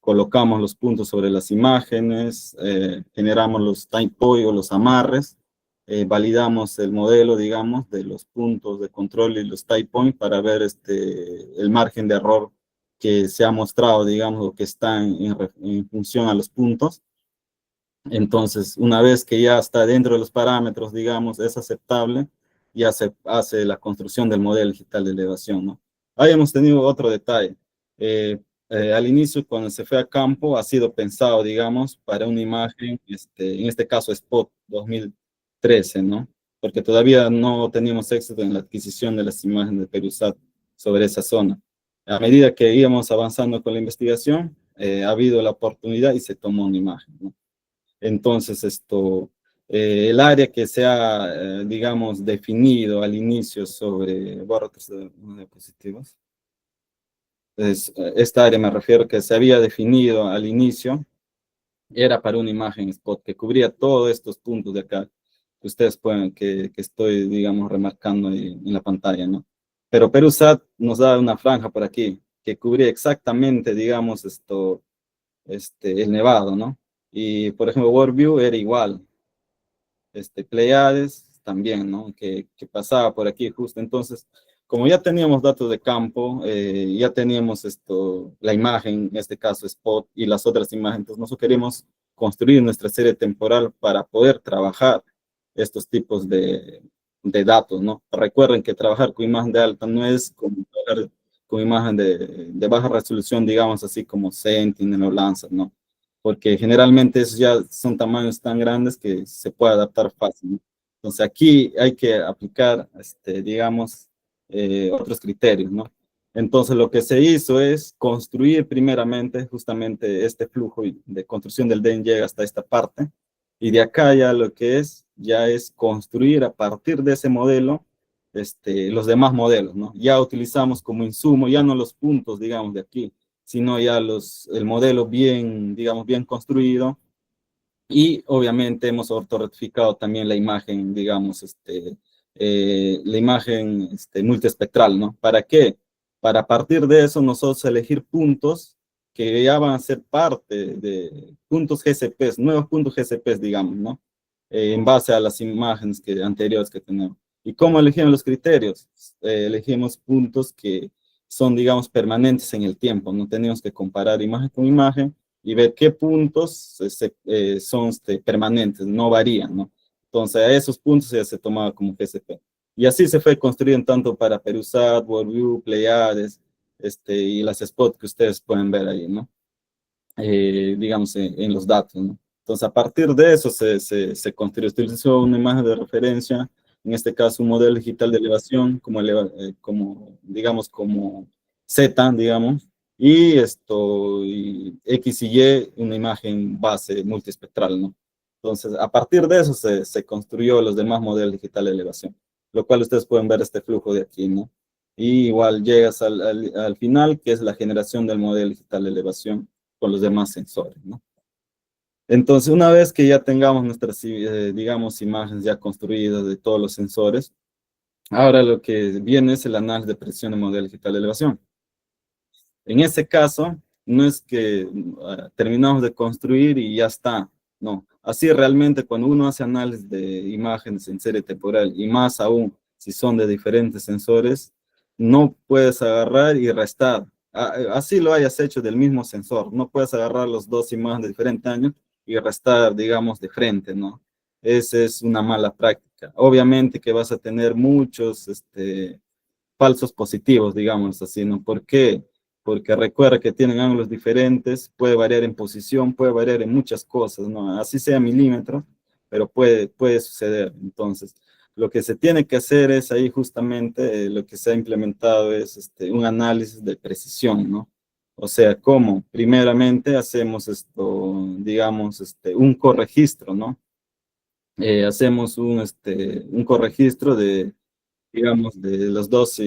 colocamos los puntos sobre las imágenes, generamos los time point o los amarres, validamos el modelo, digamos, de los puntos de control y los time point para ver el margen de error que se ha mostrado, digamos, o que está en función a los puntos. Entonces, una vez que ya está dentro de los parámetros, digamos, es aceptable, ya se hace la construcción del modelo digital de elevación, ¿no? Ahí hemos tenido otro detalle. Al inicio, cuando se fue a campo, ha sido pensado, digamos, para una imagen, en este caso Spot 2013, ¿no? Porque todavía no teníamos éxito en la adquisición de las imágenes de Perusat sobre esa zona. A medida que íbamos avanzando con la investigación, ha habido la oportunidad y se tomó una imagen, ¿no? Entonces, el área que se ha, digamos, definido al inicio sobre diapositivas, esta área me refiero que se había definido al inicio, era para una imagen spot que cubría todos estos puntos de acá, que ustedes pueden, que estoy, digamos, remarcando en la pantalla, ¿no? Pero Perusat nos da una franja por aquí, que cubría exactamente, digamos, el nevado, ¿no? Y, por ejemplo, WorldView era igual. Pleiades también, ¿no? Que pasaba por aquí justo. Entonces, como ya teníamos datos de campo, ya teníamos la imagen, en este caso Spot, y las otras imágenes, entonces nosotros queríamos construir nuestra serie temporal para poder trabajar estos tipos de datos, ¿no? Recuerden que trabajar con imagen de alta no es como trabajar con imagen de baja resolución, digamos así como Sentinel o Landsat, ¿no? Porque generalmente esos ya son tamaños tan grandes que se puede adaptar fácil, ¿no? Entonces aquí hay que aplicar, digamos, otros criterios, ¿no? Entonces lo que se hizo es construir primeramente justamente este flujo de construcción del DEN llega hasta esta parte, y de acá ya lo que es, ya es construir a partir de ese modelo los demás modelos, ¿no? Ya utilizamos como insumo, ya no los puntos, digamos, de aquí, sino ya el modelo bien, digamos, bien construido, y obviamente hemos ortorrectificado también la imagen, digamos, la imagen multiespectral, ¿no? ¿Para qué? Para a partir de eso nosotros elegir puntos que ya van a ser parte de puntos GCPs, nuevos puntos GCPs, digamos, ¿no? En base a las imágenes anteriores que tenemos. ¿Y cómo elegimos los criterios? Elegimos puntos que son, digamos, permanentes en el tiempo. No tenemos que comparar imagen con imagen y ver qué puntos son permanentes, no varían, ¿no? Entonces, a esos puntos ya se tomaba como GCP. Y así se fue construyendo tanto para Perusat, WorldView, Pleiades, y las spots que ustedes pueden ver ahí, ¿no? Digamos, en los datos, ¿no? Entonces, a partir de eso se construyó, utilizó una imagen de referencia, en este caso un modelo digital de elevación, digamos, como Z, digamos, y y X y Y, una imagen base multiespectral, ¿no? Entonces, a partir de eso se construyó los demás modelos digitales de elevación, lo cual ustedes pueden ver este flujo de aquí, ¿no? Y igual llegas al final, que es la generación del modelo digital de elevación con los demás sensores, ¿no? Entonces, una vez que ya tengamos nuestras, digamos, imágenes ya construidas de todos los sensores, ahora lo que viene es el análisis de presión de modelo digital de elevación. En ese caso, no es que terminamos de construir y ya está, no. Así realmente cuando uno hace análisis de imágenes en serie temporal, y más aún si son de diferentes sensores, no puedes agarrar y restar. Así lo hayas hecho del mismo sensor, no puedes agarrar los dos imágenes de diferentes años y restar, digamos, de frente, ¿no? Esa es una mala práctica. Obviamente que vas a tener muchos, falsos positivos, digamos así, ¿no? ¿Por qué? Porque recuerda que tienen ángulos diferentes, puede variar en posición, puede variar en muchas cosas, ¿no? Así sea milímetros, pero puede suceder. Entonces, lo que se tiene que hacer es ahí justamente, lo que se ha implementado es un análisis de precisión, ¿no? O sea, ¿cómo? Primeramente hacemos digamos, un corregistro, ¿no? Hacemos un corregistro digamos, de los dos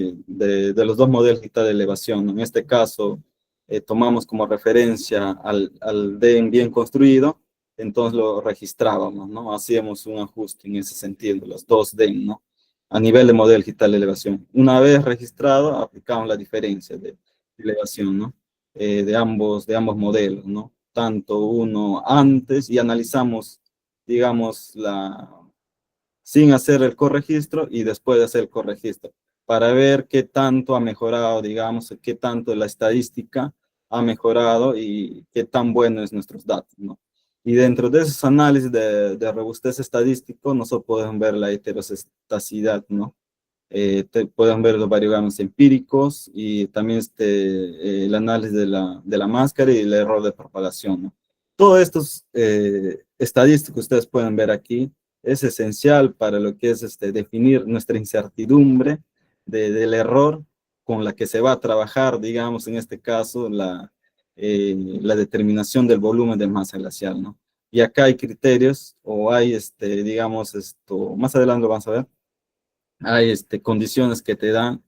modelos de elevación, ¿no? En este caso, tomamos como referencia al DEN bien construido, entonces lo registrábamos, ¿no? Hacíamos un ajuste en ese sentido, los dos DEN, ¿no? A nivel de modelo digital de elevación. Una vez registrado, aplicamos la diferencia de elevación, ¿no? De ambos modelos, ¿no? Tanto uno antes y analizamos, digamos, sin hacer el corregistro y después de hacer el corregistro, para ver qué tanto ha mejorado, digamos, qué tanto la estadística ha mejorado y qué tan buenos son nuestros datos, ¿no? Y dentro de esos análisis de robustez estadístico, nosotros podemos ver la heteroceitacidad, ¿no? Pueden ver los variables empíricos y también el análisis de la máscara y el error de propagación, ¿no? Todos estos estadísticos ustedes pueden ver aquí, es esencial para lo que es definir nuestra incertidumbre del error con la que se va a trabajar, digamos, en este caso, la determinación del volumen de masa glacial, ¿no? Y acá hay criterios, o hay, digamos, más adelante lo vamos a ver, hay condiciones que te dan,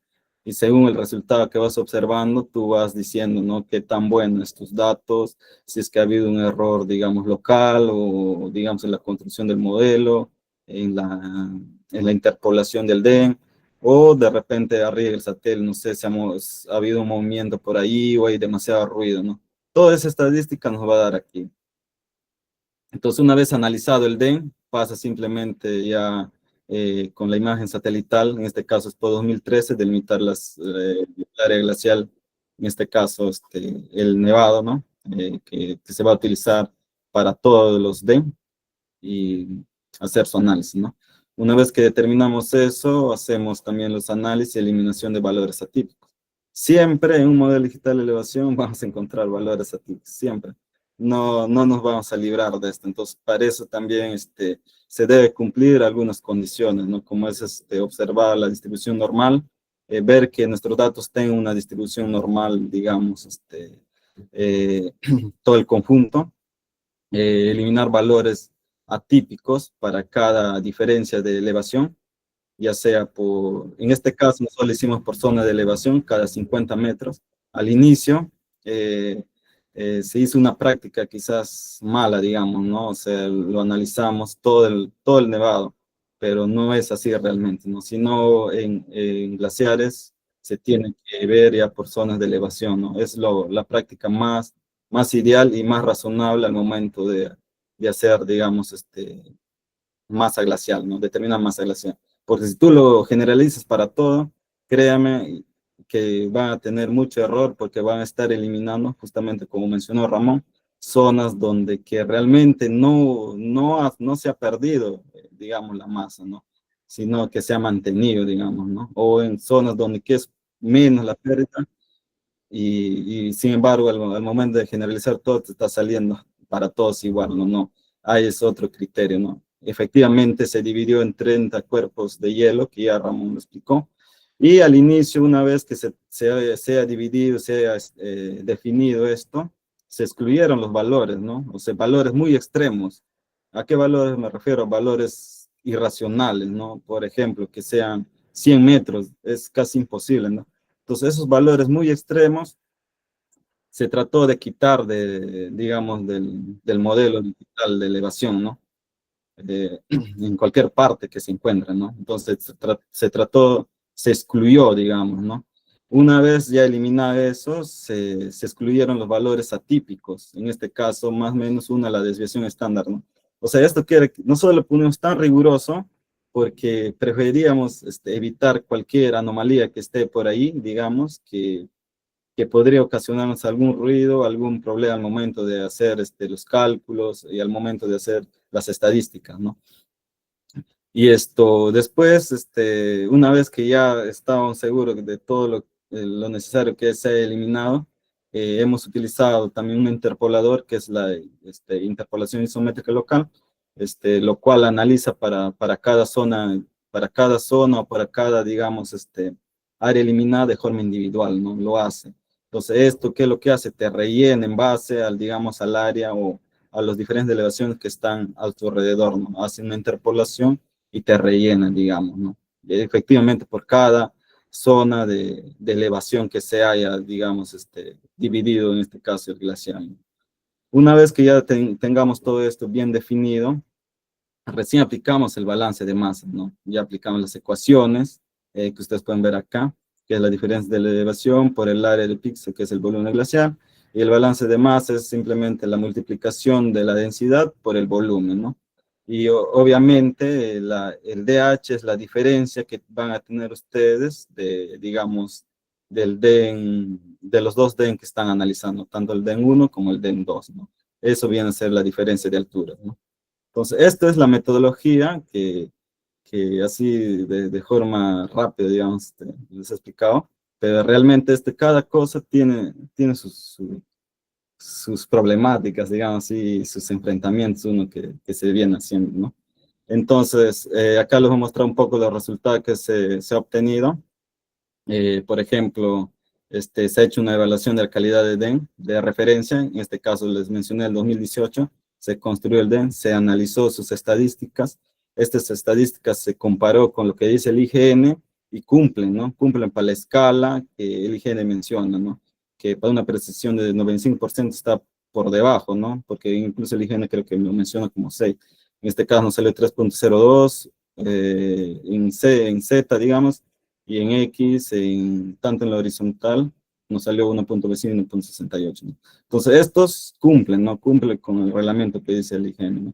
y según el resultado que vas observando, tú vas diciendo, ¿no? Qué tan buenos tus datos, si es que ha habido un error, digamos, local, o digamos en la construcción del modelo, en la interpolación del DEN, o de repente arriba del satélite, no sé si ha habido un movimiento por ahí, o hay demasiado ruido, ¿no? Toda esa estadística nos va a dar aquí. Entonces, una vez analizado el DEN, pasa simplemente ya con la imagen satelital, en este caso es por 2013, delimitar el área glacial, en este caso el nevado, ¿no? Que se va a utilizar para todos los DEN y hacer su análisis, ¿no? Una vez que determinamos eso, hacemos también los análisis y eliminación de valores atípicos. Siempre en un modelo digital de elevación vamos a encontrar valores atípicos, siempre. No nos vamos a librar de esto. Entonces, para eso también se debe cumplir algunas condiciones, ¿no? Como es observar la distribución normal, ver que nuestros datos tengan una distribución normal, digamos, todo el conjunto, eliminar valores atípicos para cada diferencia de elevación, ya sea en este caso nosotros lo hicimos por zona de elevación, cada 50 metros. Al inicio se hizo una práctica quizás mala, digamos, ¿no? O sea, lo analizamos todo el nevado, pero no es así realmente, ¿no? Sino en glaciares se tiene que ver ya por zonas de elevación, ¿no? Es la práctica más ideal y más razonable al momento de hacer, digamos, masa glacial, ¿no? Determinar masa glacial. Porque si tú lo generalizas para todo, créame que van a tener mucho error porque van a estar eliminando, justamente como mencionó Ramón, zonas donde que realmente no se ha perdido, digamos, la masa, ¿no? Sino que se ha mantenido, digamos, ¿no? O en zonas donde que es menos la pérdida y sin embargo, al momento de generalizar todo, te está saliendo para todos igual, ¿no? No, ahí es otro criterio, ¿no? Efectivamente, se dividió en 30 cuerpos de hielo, que ya Ramón lo explicó, y al inicio, una vez que se ha dividido, se ha definido esto, se excluyeron los valores, ¿no? O sea, valores muy extremos. ¿A qué valores me refiero? Valores irracionales, ¿no? Por ejemplo, que sean 100 metros, es casi imposible, ¿no? Entonces, esos valores muy extremos se trató de quitar, digamos, del modelo digital de elevación, ¿no? En cualquier parte que se encuentre, ¿no? Entonces, se excluyó, digamos, ¿no? Una vez ya eliminado eso, se excluyeron los valores atípicos, en este caso, más o menos la desviación estándar, ¿no? O sea, esto quiere, no solo lo ponemos tan riguroso, porque preferíamos evitar cualquier anomalía que esté por ahí, digamos, que podría ocasionarnos algún ruido, algún problema al momento de hacer los cálculos y al momento de hacer las estadísticas, ¿no? Y después, una vez que ya estábamos seguros de todo lo necesario que se ha eliminado, hemos utilizado también un interpolador, que es la interpolación isométrica local, lo cual analiza para cada zona o para cada, digamos, área eliminada de forma individual, ¿no? Lo hace. Entonces, ¿qué es lo que hace? Te rellena en base digamos, al área o a las diferentes elevaciones que están a tu alrededor, ¿no? Hace una interpolación y te rellenan, digamos, ¿no? Y efectivamente, por cada zona de elevación que se haya, digamos, dividido, en este caso, el glacial. Una vez que ya tengamos todo esto bien definido, recién aplicamos el balance de masa, ¿no? Ya aplicamos las ecuaciones que ustedes pueden ver acá, que es la diferencia de la elevación por el área del píxel, que es el volumen glacial, y el balance de masa es simplemente la multiplicación de la densidad por el volumen, ¿no? Y obviamente el DH es la diferencia que van a tener ustedes digamos, de los dos DEN que están analizando, tanto el DEN 1 como el DEN 2, ¿no? Eso viene a ser la diferencia de altura, ¿no? Entonces, esta es la metodología que así de forma rápida, digamos, les he explicado, pero realmente cada cosa tiene sus problemáticas, digamos, y sus enfrentamientos uno que se viene haciendo, ¿no? Entonces, acá les voy a mostrar un poco los resultados que se ha obtenido. Por ejemplo, se ha hecho una evaluación de la calidad de DEN de referencia, en este caso les mencioné el 2018, se construyó el DEN, se analizó sus estadísticas, estas estadísticas se comparó con lo que dice el IGN y cumplen, ¿no? Cumplen para la escala que el IGN menciona, ¿no? Que para una precisión de 95% está por debajo, ¿no? Porque incluso el IGN creo que lo menciona como 6. En este caso nos salió 3.02, en Z, digamos, y en X, tanto en la horizontal, nos salió 1.25 y 1.68, ¿no? Entonces, estos cumplen, ¿no? Cumplen con el reglamento que dice el IGN, ¿no?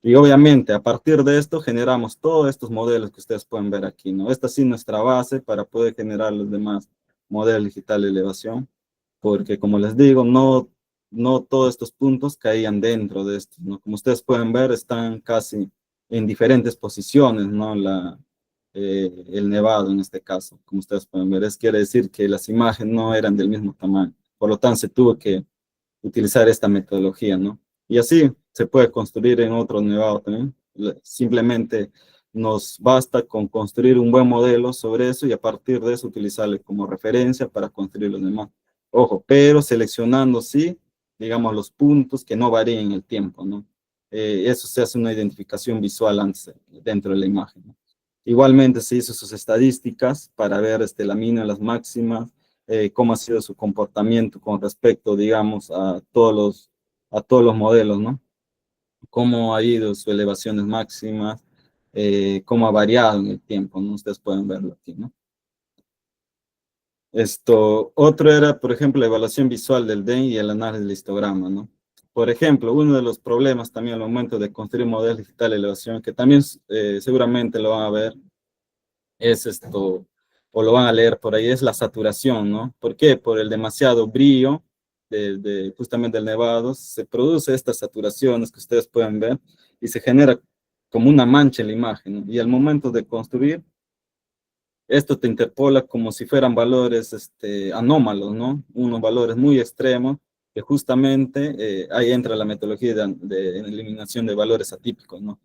Y obviamente, a partir de esto, generamos todos estos modelos que ustedes pueden ver aquí, ¿no? Esta sí es nuestra base para poder generar los demás modelos digitales de elevación, porque como les digo, no todos estos puntos caían dentro de esto, ¿no? Como ustedes pueden ver, están casi en diferentes posiciones, ¿no? El nevado en este caso, como ustedes pueden ver, quiere decir que las imágenes no eran del mismo tamaño, por lo tanto se tuvo que utilizar esta metodología, ¿no? Y así se puede construir en otros nevados también, simplemente nos basta con construir un buen modelo sobre eso y a partir de eso utilizarle como referencia para construir los demás. Ojo, pero seleccionando, sí, digamos, los puntos que no varíen en el tiempo, ¿no? Eso se hace una identificación visual antes, dentro de la imagen, ¿no? Igualmente se hizo sus estadísticas para ver la mina, las máximas, cómo ha sido su comportamiento con respecto, digamos, a todos los modelos, ¿no? Cómo ha ido sus elevaciones máximas, cómo ha variado en el tiempo, ¿no? Ustedes pueden verlo aquí, ¿no? Otro era, por ejemplo, la evaluación visual del DEN y el análisis del histograma, ¿no? Por ejemplo, uno de los problemas también al momento de construir modelos digitales de elevación, que también seguramente lo van a ver, es o lo van a leer por ahí, es la saturación, ¿no? ¿Por qué? Por el demasiado brillo justamente del nevado, se produce estas saturaciones que ustedes pueden ver y se genera como una mancha en la imagen, ¿no? Y al momento de construir, esto te interpola como si fueran valores anómalos, ¿no? Unos valores muy extremos, que justamente ahí entra la metodología de eliminación de valores atípicos, ¿no?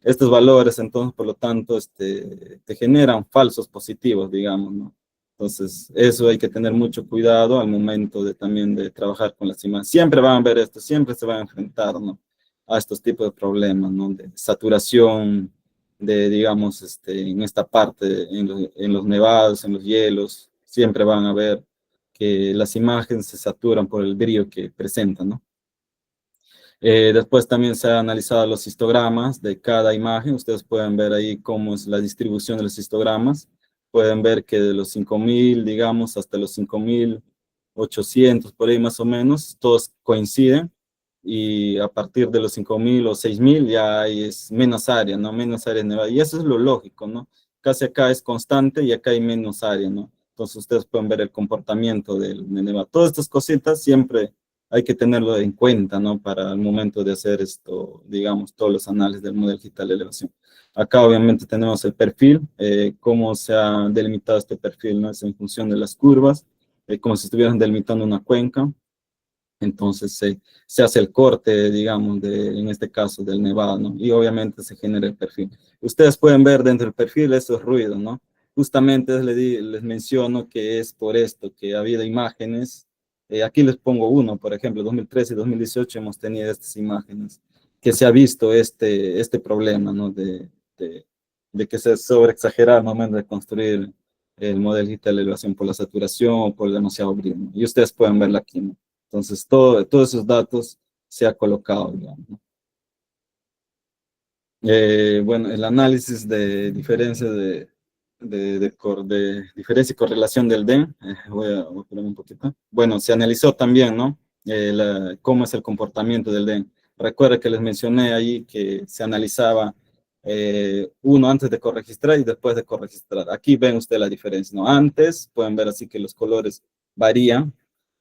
Estos valores, entonces, por lo tanto, te generan falsos positivos, digamos, ¿no? Entonces, eso hay que tener mucho cuidado al momento también de trabajar con las imágenes. Siempre van a ver esto, siempre se van a enfrentar, ¿no? A estos tipos de problemas, ¿no? De saturación, digamos, en esta parte, en los nevados, en los hielos, siempre van a ver que las imágenes se saturan por el brillo que presentan, ¿no? Después también se han analizado los histogramas de cada imagen. Ustedes pueden ver ahí cómo es la distribución de los histogramas. Pueden ver que de los 5000, digamos, hasta los 5800, por ahí más o menos, todos coinciden. Y a partir de los 5000 o 6000 ya es menos área, ¿no? Menos área nevada. Y eso es lo lógico, ¿no? Casi acá es constante y acá hay menos área, ¿no? Entonces ustedes pueden ver el comportamiento del nevado. Todas estas cositas siempre hay que tenerlo en cuenta, ¿no? Para el momento de hacer digamos, todos los análisis del modelo digital de elevación. Acá obviamente tenemos el perfil, cómo se ha delimitado este perfil, ¿no? Es en función de las curvas, como si estuvieran delimitando una cuenca. Entonces se hace el corte, digamos, en este caso del nevado, ¿no? Y obviamente se genera el perfil. Ustedes pueden ver dentro del perfil esos ruidos, ¿no? Justamente les menciono que es por esto, que ha habido imágenes. Aquí les pongo uno, por ejemplo, 2013 y 2018 hemos tenido estas imágenes, que se ha visto este problema, ¿no? De que se sobreexagera al momento de construir el modelo digital de elevación por la saturación o por el demasiado brillo, ¿no? Y ustedes pueden verla aquí, ¿no? Entonces, todos esos datos se ha colocado, digamos, ¿no? Bueno, el análisis de diferencia de diferencia y correlación del DEN, voy a poner un poquito. Bueno, se analizó también, ¿no? Cómo es el comportamiento del DEN. Recuerda que les mencioné ahí que se analizaba uno antes de corregistrar y después de corregistrar. Aquí ven ustedes la diferencia, ¿no? Antes pueden ver así que los colores varían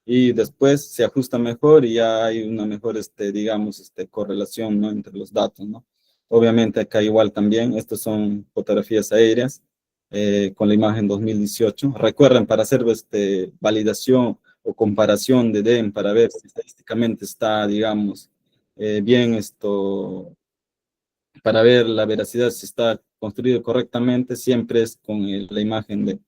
y después se ajusta mejor y ya hay una mejor, digamos, correlación, ¿no? Entre los datos, ¿no? Obviamente acá igual también, estas son fotografías aéreas con la imagen 2018. Recuerden, para hacer validación o comparación de DEM, para ver si estadísticamente está, digamos, bien para ver la veracidad, si está construido correctamente, siempre es con la imagen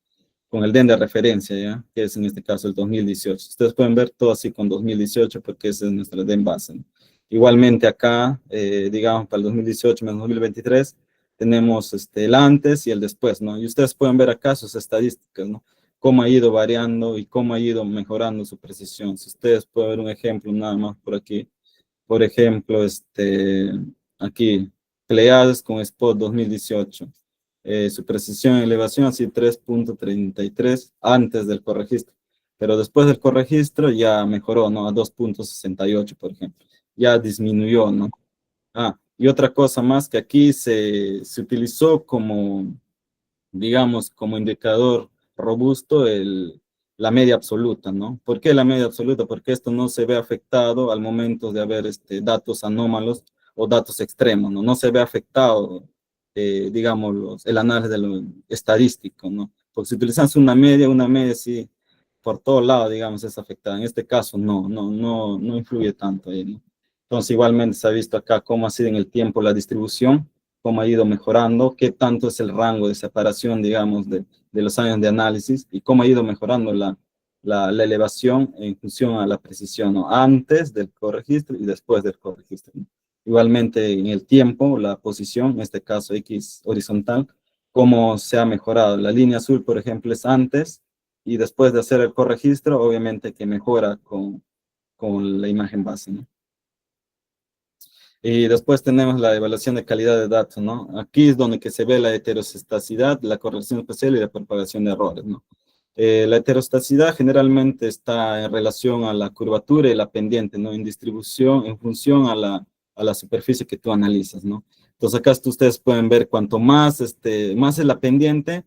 con el DEN de referencia, ¿ya? Que es en este caso el 2018. Ustedes pueden ver todo así con 2018 porque ese es nuestro DEN base, ¿no? Igualmente acá, digamos, para el 2018 menos 2023, tenemos el antes y el después, ¿no? Y ustedes pueden ver acá sus estadísticas, ¿no? Cómo ha ido variando y cómo ha ido mejorando su precisión. Si ustedes pueden ver un ejemplo nada más por aquí. Por ejemplo, aquí, Pleiades con Spot 2018. Su precisión en elevación así 3.33 antes del corregistro, pero después del corregistro ya mejoró, ¿no? A 2.68, por ejemplo. Ya disminuyó, ¿no? Y otra cosa más que aquí se utilizó como, digamos, como indicador robusto la media absoluta, ¿no? ¿Por qué la media absoluta? Porque esto no se ve afectado al momento de haber datos anómalos o datos extremos, ¿no? No se ve afectado, digamos, el análisis de lo estadístico, ¿no? Porque si utilizas una media sí, por todo lado, digamos, es afectada. En este caso, no influye tanto ahí, ¿no? Entonces, igualmente se ha visto acá cómo ha sido en el tiempo la distribución, cómo ha ido mejorando, qué tanto es el rango de separación, digamos, de los años de análisis y cómo ha ido mejorando la elevación en función a la precisión, ¿no? Antes del corregistro y después del corregistro, ¿no? Igualmente en el tiempo, la posición, en este caso X horizontal, cómo se ha mejorado. La línea azul, por ejemplo, es antes y después de hacer el corregistro, obviamente que mejora con la imagen base, ¿no? Y después tenemos la evaluación de calidad de datos, ¿no? Aquí es donde que se ve la heterostaxicidad, la correlación espacial y la propagación de errores, ¿no? La heterostaxicidad generalmente está en relación a la curvatura y la pendiente, ¿no? En distribución, en función a la superficie que tú analizas, ¿no? Entonces acá ustedes pueden ver cuanto más, más es la pendiente,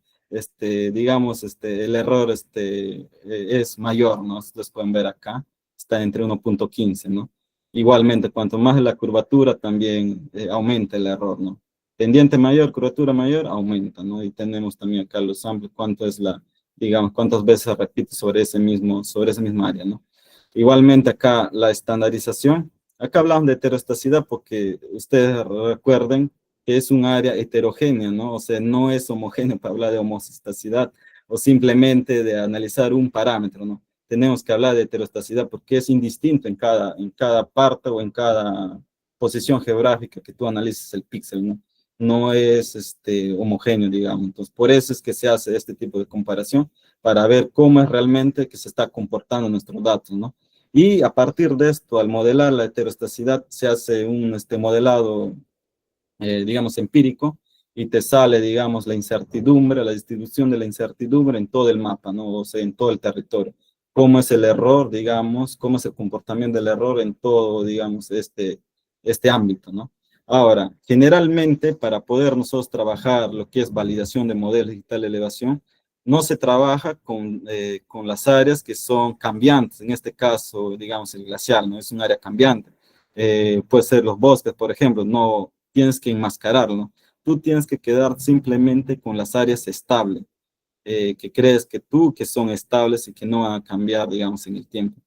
digamos, el error es mayor, ¿no? Ustedes pueden ver acá, está entre 1.15, ¿no? Igualmente, cuanto más es la curvatura, también aumenta el error, ¿no? Pendiente mayor, curvatura mayor, aumenta, ¿no? Y tenemos también acá los samples, cuánto es digamos, cuántas veces se repite sobre esa misma área, ¿no? Igualmente acá la estandarización. Acá hablamos de heterostaxicidad porque ustedes recuerden que es un área heterogénea, ¿no? O sea, no es homogéneo para hablar de homostaxicidad o simplemente de analizar un parámetro, ¿no? Tenemos que hablar de heterostaxicidad porque es indistinto en cada parte o en cada posición geográfica que tú analices el píxel, ¿no? No es homogéneo, digamos. Entonces, por eso es que se hace este tipo de comparación, para ver cómo es realmente que se está comportando nuestros datos, ¿no? Y a partir de esto, al modelar la heterostaxicidad, se hace un modelado, digamos, empírico, y te sale, digamos, la incertidumbre, la distribución de la incertidumbre en todo el mapa, ¿no? O sea, en todo el territorio. Cómo es el error, digamos, cómo es el comportamiento del error en todo, digamos, este ámbito, ¿no? Ahora, generalmente, para poder nosotros trabajar lo que es validación de modelos digital de elevación, no se trabaja con las áreas que son cambiantes, en este caso, digamos, el glacial, ¿no? Es un área cambiante. Puede ser los bosques, por ejemplo, no tienes que enmascararlo, ¿no? Tú tienes que quedar simplemente con las áreas estables, que crees que son estables y que no van a cambiar, digamos, en el tiempo.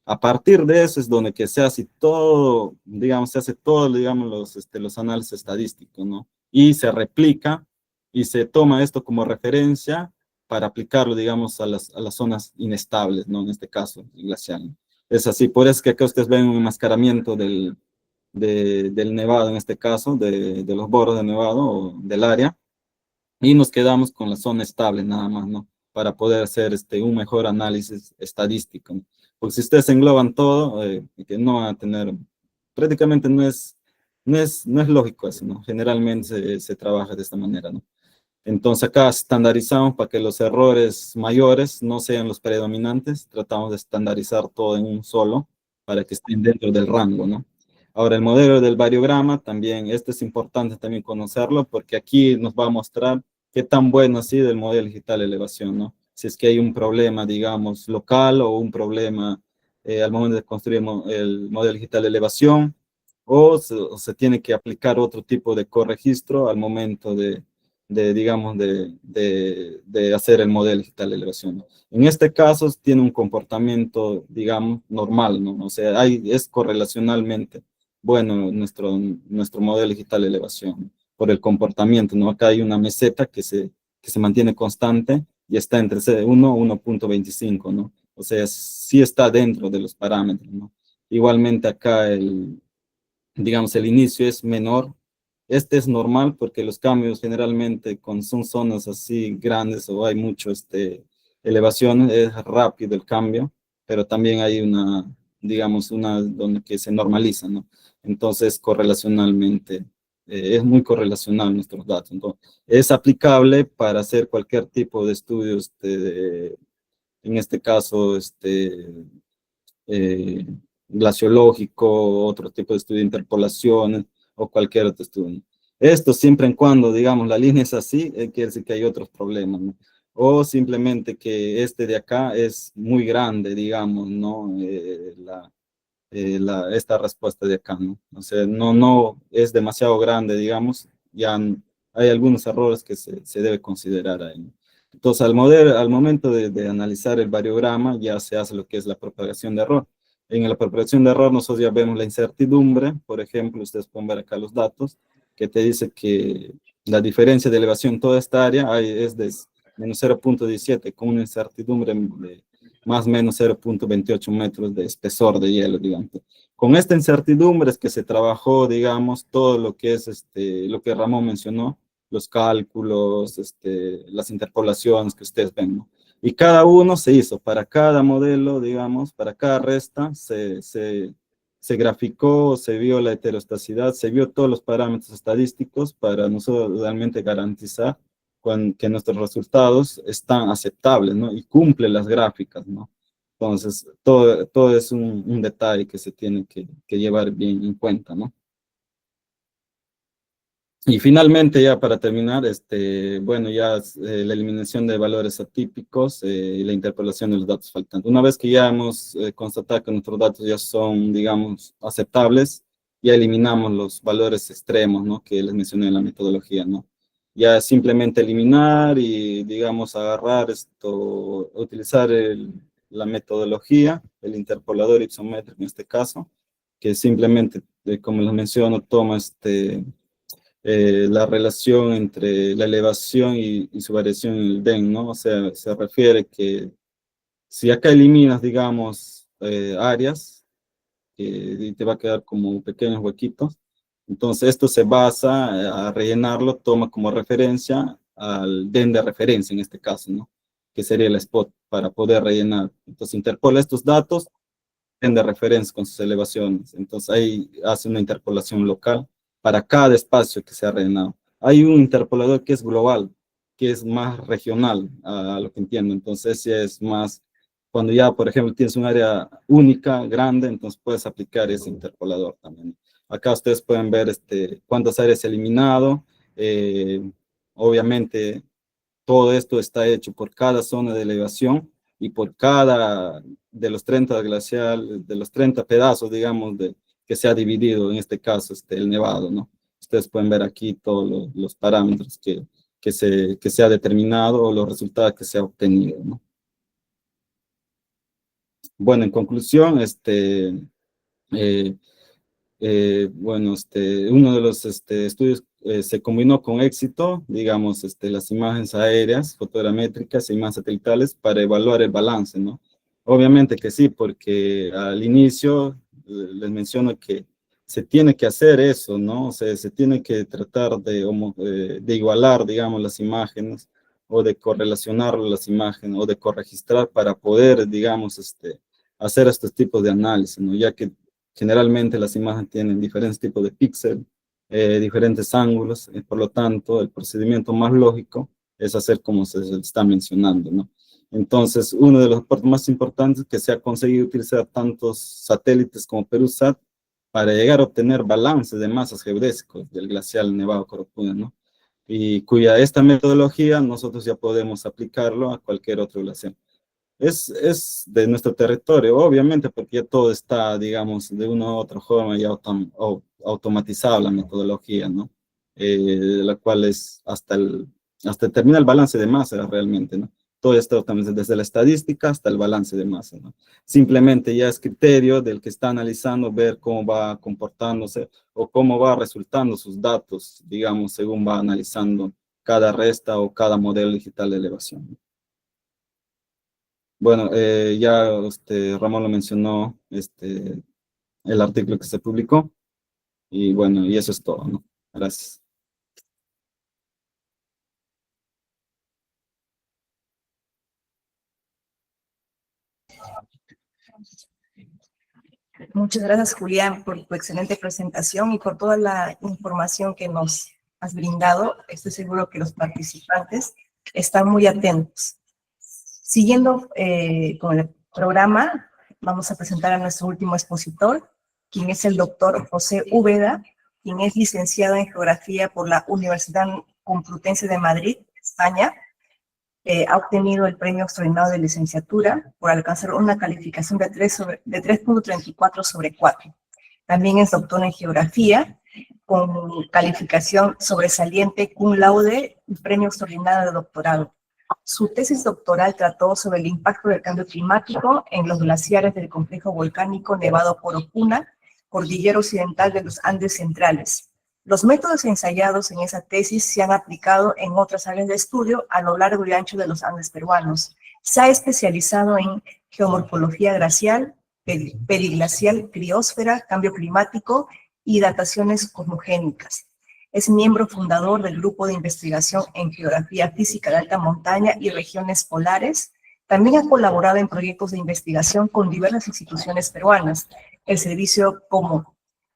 A partir de eso es donde que se hace todo, digamos, se hace todo, digamos, los análisis estadísticos, ¿no? Y se replica y se toma esto como referencia para aplicarlo, digamos, a las zonas inestables, ¿no? En este caso, el glacial, ¿no? Es así, por eso es que acá ustedes ven un enmascaramiento del nevado, en este caso, de los bordes de nevado o del área, y nos quedamos con la zona estable nada más, ¿no? Para poder hacer un mejor análisis estadístico, ¿no? Porque si ustedes engloban todo, que no van a tener, prácticamente no es lógico eso, ¿no? Generalmente se trabaja de esta manera, ¿no? Entonces acá estandarizamos para que los errores mayores no sean los predominantes, tratamos de estandarizar todo en un solo para que estén dentro del rango, ¿no? Ahora el modelo del variograma también, es importante también conocerlo porque aquí nos va a mostrar qué tan bueno ha sido el modelo digital de elevación, ¿no? Si es que hay un problema, digamos, local o un problema al momento de construir el modelo digital de elevación, o se tiene que aplicar otro tipo de corregistro al momento digamos, de hacer el modelo digital de elevación. En este caso, tiene un comportamiento, digamos, normal, ¿no? O sea, es correlacionalmente bueno nuestro modelo digital de elevación por el comportamiento, ¿no? Acá hay una meseta que se mantiene constante y está entre 1 y 1.25, ¿no? O sea, sí está dentro de los parámetros, ¿no? Igualmente acá digamos, el inicio es menor. Este es normal porque los cambios generalmente son zonas así grandes o hay mucho elevación, es rápido el cambio, pero también hay digamos, donde que se normaliza, ¿no? Entonces, correlacionalmente, es muy correlacional nuestros datos. Entonces, es aplicable para hacer cualquier tipo de estudio, en este caso, eh, glaciológico, otro tipo de estudio de interpolaciones o cualquier otro estudio. Esto siempre en cuando, digamos, la línea es así, quiere decir que hay otros problemas, ¿no? O simplemente que de acá es muy grande, digamos, ¿no? esta respuesta de acá, ¿no? O sea, no es demasiado grande, digamos, ya hay algunos errores que se debe considerar ahí, ¿no? Entonces, al momento de analizar el variograma, ya se hace lo que es la propagación de error. En la propagación de error, nosotros ya vemos la incertidumbre. Por ejemplo, ustedes pueden ver acá los datos, que te dice que la diferencia de elevación en toda esta área es de menos 0.17, con una incertidumbre de más o menos 0.28 metros de espesor de hielo, digamos. Con esta incertidumbre es que se trabajó, digamos, todo lo que es lo que Ramón mencionó, los cálculos, las interpolaciones que ustedes ven, ¿no? Y cada uno se hizo, para cada modelo, digamos, para cada resta, se graficó, se vio la heterostacidad, se vio todos los parámetros estadísticos para nosotros realmente garantizar que nuestros resultados están aceptables, ¿no? Y cumplen las gráficas, ¿no? Entonces, todo es un detalle que se tiene que llevar bien en cuenta, ¿no? Y finalmente, ya para terminar, bueno, ya la eliminación de valores atípicos y la interpolación de los datos faltantes. Una vez que ya hemos constatado que nuestros datos ya son, digamos, aceptables, ya eliminamos los valores extremos, ¿no? Que les mencioné en la metodología, ¿no? Ya simplemente eliminar y, digamos, agarrar utilizar la metodología, el interpolador isométrico en este caso, que simplemente, como les menciono, toma la relación entre la elevación y su variación en el DEN, ¿no? O sea, se refiere que si acá eliminas, digamos, áreas, y te va a quedar como pequeños huequitos, entonces esto se basa a rellenarlo, toma como referencia al DEN de referencia en este caso, ¿no? Que sería el spot para poder rellenar. Entonces interpola estos datos, DEN de referencia con sus elevaciones. Entonces ahí hace una interpolación local para cada espacio que se ha rellenado. Hay un interpolador que es global, que es más regional, a lo que entiendo. Entonces, ese es más, cuando ya, por ejemplo, tienes un área única, grande, entonces puedes aplicar ese interpolador también. Acá ustedes pueden ver cuántas áreas he eliminado. Obviamente, todo esto está hecho por cada zona de elevación y por cada de los 30 glaciales, de los 30 pedazos, digamos, que se ha dividido, en este caso, el nevado, ¿no? Ustedes pueden ver aquí todos los parámetros que se ha determinado o los resultados que se ha obtenido, ¿no? Bueno, en conclusión, bueno, uno de los estudios se combinó con éxito, digamos, las imágenes aéreas, fotogramétricas e imágenes satelitales para evaluar el balance, ¿no? Obviamente que sí, porque al inicio les menciono que se tiene que hacer eso, ¿no? O sea, se tiene que tratar de igualar, digamos, las imágenes o de correlacionar las imágenes o de corregistrar para poder, digamos, hacer estos tipos de análisis, ¿no? Ya que generalmente las imágenes tienen diferentes tipos de píxeles, diferentes ángulos, por lo tanto, el procedimiento más lógico es hacer como se está mencionando, ¿no? Entonces, uno de los aportes más importantes es que se ha conseguido utilizar tantos satélites como PeruSat para llegar a obtener balances de masas geodésicos del glacial Nevado Corupuna, ¿no? Y cuya esta metodología nosotros ya podemos aplicarlo a cualquier otro glaciar. Es de nuestro territorio, obviamente, porque ya todo está, digamos, de una u otra forma ya automatizado la metodología, ¿no? La cual es hasta termina el balance de masa realmente, ¿no? Todo esto también desde la estadística hasta el balance de masa, ¿no? Simplemente ya es criterio del que está analizando ver cómo va comportándose o cómo va resultando sus datos, digamos, según va analizando cada resta o cada modelo digital de elevación, ¿no? Bueno, ya Ramón lo mencionó, el artículo que se publicó, y bueno, y eso es todo, ¿no? Gracias. Muchas gracias, Julián, por tu excelente presentación y por toda la información que nos has brindado. Estoy seguro que los participantes están muy atentos. Siguiendo con el programa, vamos a presentar a nuestro último expositor, quien es el doctor José Úbeda, quien es licenciado en Geografía por la Universidad Complutense de Madrid, España. ha obtenido el premio extraordinario de licenciatura por alcanzar una calificación de 3.34 sobre 4. También es doctor en geografía, con calificación sobresaliente cum laude y premio extraordinario de doctorado. Su tesis doctoral trató sobre el impacto del cambio climático en los glaciares del complejo volcánico Nevado Coropuna, cordillera occidental de los Andes centrales. Los métodos ensayados en esa tesis se han aplicado en otras áreas de estudio a lo largo y ancho de los Andes peruanos. Se ha especializado en geomorfología glacial, periglacial, criósfera, cambio climático y dataciones cosmogénicas. Es miembro fundador del Grupo de Investigación en Geografía Física de Alta Montaña y Regiones Polares. También ha colaborado en proyectos de investigación con diversas instituciones peruanas, el servicio como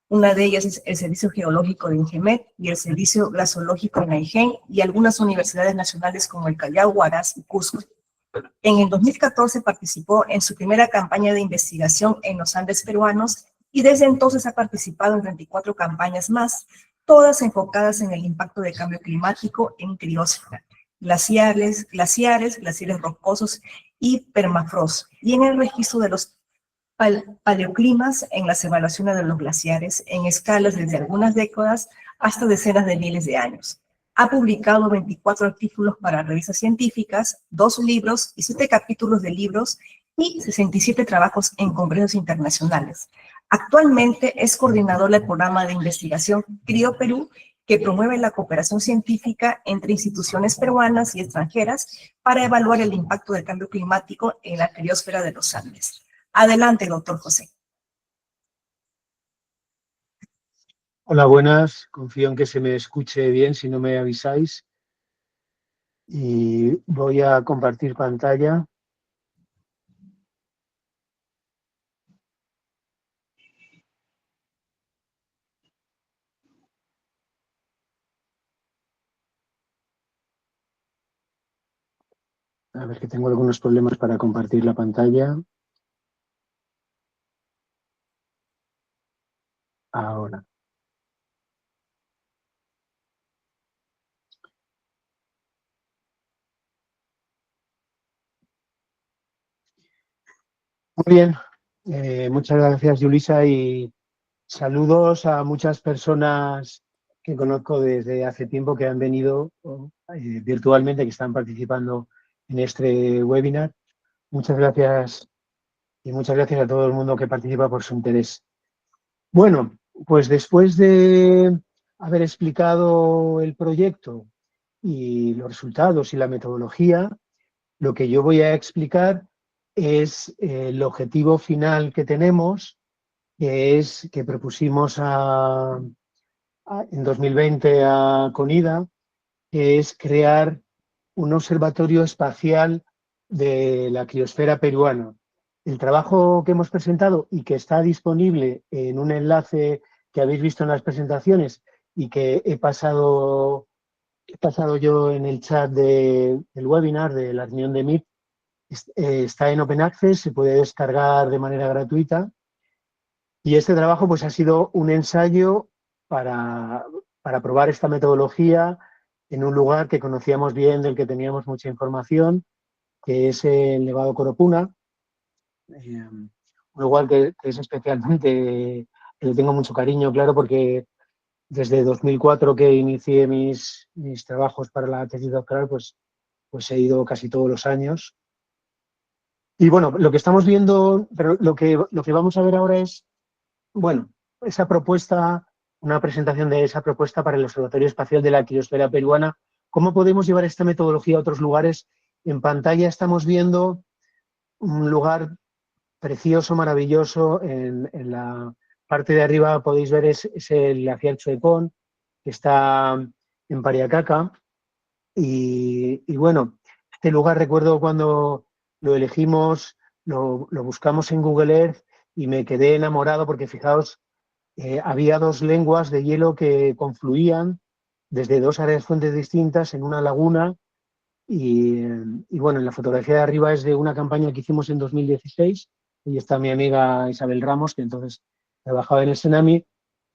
una de ellas es el Servicio Geológico de Ingemet y el Servicio Glaciológico en Aijén y algunas universidades nacionales como el Callao, Huaraz y Cusco. En el 2014 participó en su primera campaña de investigación en los Andes peruanos y desde entonces ha participado en 24 campañas más, todas enfocadas en el impacto del cambio climático en criósfera, glaciares rocosos y permafrost, y en el registro de los paleoclimas en las evaluaciones de los glaciares en escalas desde algunas décadas hasta decenas de miles de años. Ha publicado 24 artículos para revistas científicas, 2 libros y 7 capítulos de libros y 67 trabajos en congresos internacionales. Actualmente es coordinador del programa de investigación CRIO Perú, que promueve la cooperación científica entre instituciones peruanas y extranjeras para evaluar el impacto del cambio climático en la criósfera de los Andes. Adelante, doctor José. Hola, buenas. Confío en que se me escuche bien si no me avisáis. Y voy a compartir pantalla. A ver, que tengo algunos problemas para compartir la pantalla. Ahora. Muy bien. Muchas gracias, Yulisa, y saludos a muchas personas que conozco desde hace tiempo que han venido virtualmente, que están participando en este webinar. Muchas gracias y muchas gracias a todo el mundo que participa por su interés. Bueno, pues después de haber explicado el proyecto y los resultados y la metodología, lo que yo voy a explicar es el objetivo final que tenemos, que propusimos en 2020 a CONIDA, que es crear un observatorio espacial de la criosfera peruana. El trabajo que hemos presentado y que está disponible en un enlace que habéis visto en las presentaciones y que he pasado yo en el chat del webinar, de la reunión de Meet, está en Open Access, se puede descargar de manera gratuita. Y este trabajo pues, ha sido un ensayo para probar esta metodología en un lugar que conocíamos bien, del que teníamos mucha información, que es el Nevado Coropuna, un lugar que es especialmente, que le tengo mucho cariño, claro, porque desde 2004 que inicié mis trabajos para la tesis doctoral, pues he ido casi todos los años. Y bueno, lo que estamos viendo, pero lo que vamos a ver ahora es, bueno, esa propuesta, una presentación de esa propuesta para el Observatorio Espacial de la Criosfera Peruana. ¿Cómo podemos llevar esta metodología a otros lugares? En pantalla estamos viendo un lugar precioso, maravilloso. En la parte de arriba podéis ver es el glaciar Choepón, que está en Pariacaca. Y bueno, este lugar recuerdo cuando lo elegimos, lo buscamos en Google Earth y me quedé enamorado porque fijaos, había 2 lenguas de hielo que confluían desde 2 áreas fuentes distintas en una laguna y bueno, en la fotografía de arriba es de una campaña que hicimos en 2016 y está mi amiga Isabel Ramos, que entonces trabajaba en el Senami,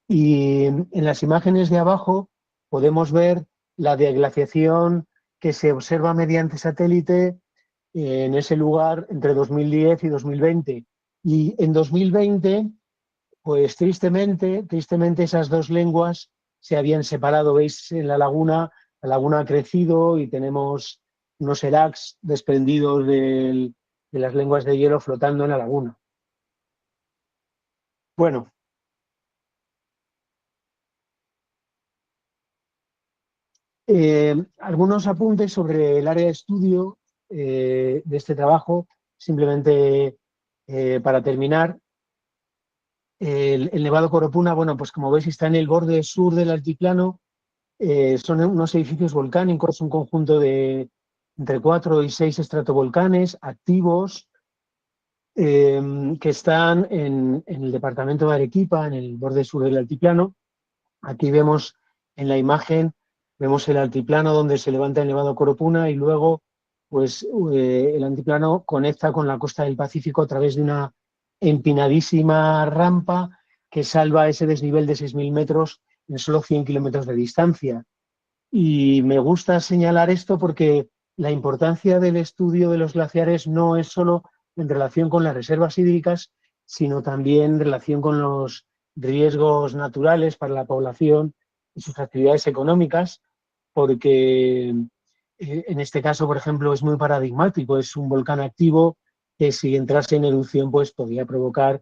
y en las imágenes de abajo podemos ver la deglaciación que se observa mediante satélite en ese lugar entre 2010 y 2020. Y en 2020, pues tristemente esas dos lenguas se habían separado. Veis en la laguna ha crecido y tenemos unos erags desprendidos de las lenguas de hielo flotando en la laguna. Bueno, algunos apuntes sobre el área de estudio de este trabajo, simplemente para terminar. El Nevado Coropuna, bueno, pues como veis está en el borde sur del altiplano, son unos edificios volcánicos, un conjunto de entre 4 y 6 estratovolcanes activos que están en el departamento de Arequipa, en el borde sur del altiplano. Aquí vemos en la imagen, vemos el altiplano donde se levanta el Nevado Coropuna y luego pues, el altiplano conecta con la costa del Pacífico a través de una empinadísima rampa que salva ese desnivel de 6.000 metros en solo 100 kilómetros de distancia. Y me gusta señalar esto porque la importancia del estudio de los glaciares no es solo en relación con las reservas hídricas, sino también en relación con los riesgos naturales para la población y sus actividades económicas, porque en este caso, por ejemplo, es muy paradigmático, es un volcán activo que si entrase en erupción pues podría provocar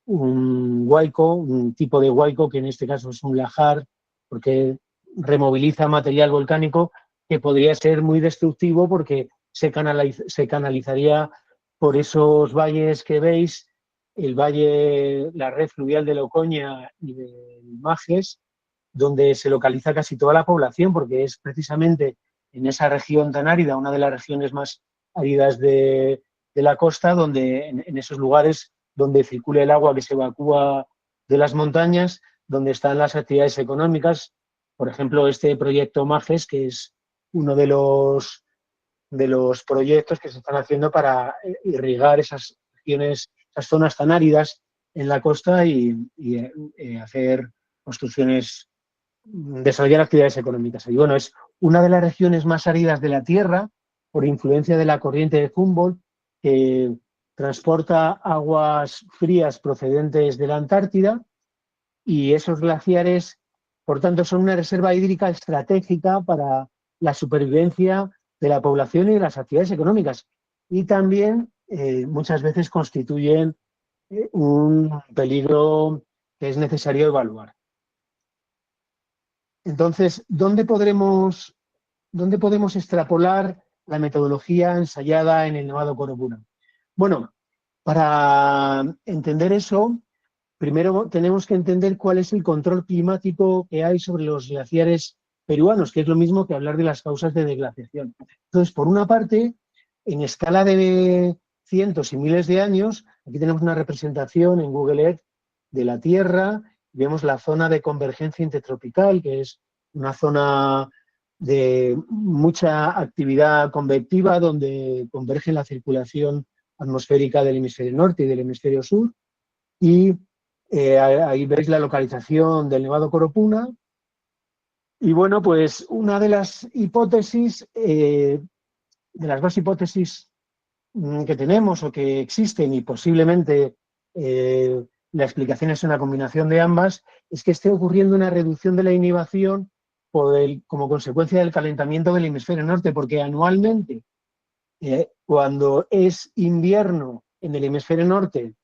un huaico, un tipo de huaico que en este caso es un lahar, porque removiliza material volcánico que podría ser muy destructivo porque se canalizaría por esos valles que veis, el valle, la red fluvial de Locoña y de Majes, donde se localiza casi toda la población, porque es precisamente en esa región tan árida, una de las regiones más áridas de la costa, donde en esos lugares donde circula el agua que se evacúa de las montañas, donde están las actividades económicas. Por ejemplo, este proyecto Majes, que es uno de los proyectos que se están haciendo para irrigar esas regiones, esas zonas tan áridas en la costa y hacer construcciones, desarrollar actividades económicas. Y bueno, es una de las regiones más áridas de la Tierra por influencia de la corriente de Humboldt, que transporta aguas frías procedentes de la Antártida, y esos glaciares, por tanto, son una reserva hídrica estratégica para la supervivencia de la población y de las actividades económicas. Y también muchas veces constituyen un peligro que es necesario evaluar. Entonces, ¿dónde podemos extrapolar la metodología ensayada en el Nevado Coropuna? Bueno, para entender eso, primero tenemos que entender cuál es el control climático que hay sobre los glaciares peruanos, que es lo mismo que hablar de las causas de deglaciación. Entonces, por una parte, en escala de cientos y miles de años, aquí tenemos una representación en Google Earth de la Tierra. Vemos la zona de convergencia intertropical, que es una zona de mucha actividad convectiva, donde converge la circulación atmosférica del hemisferio norte y del hemisferio sur. Y ahí veis la localización del Nevado Coropuna. Y bueno, pues una de las hipótesis, de las dos hipótesis que tenemos o que existen, y posiblemente la explicación es una combinación de ambas, es que esté ocurriendo una reducción de la inhibición como consecuencia del calentamiento del hemisferio norte, porque anualmente, cuando es invierno en el hemisferio norte,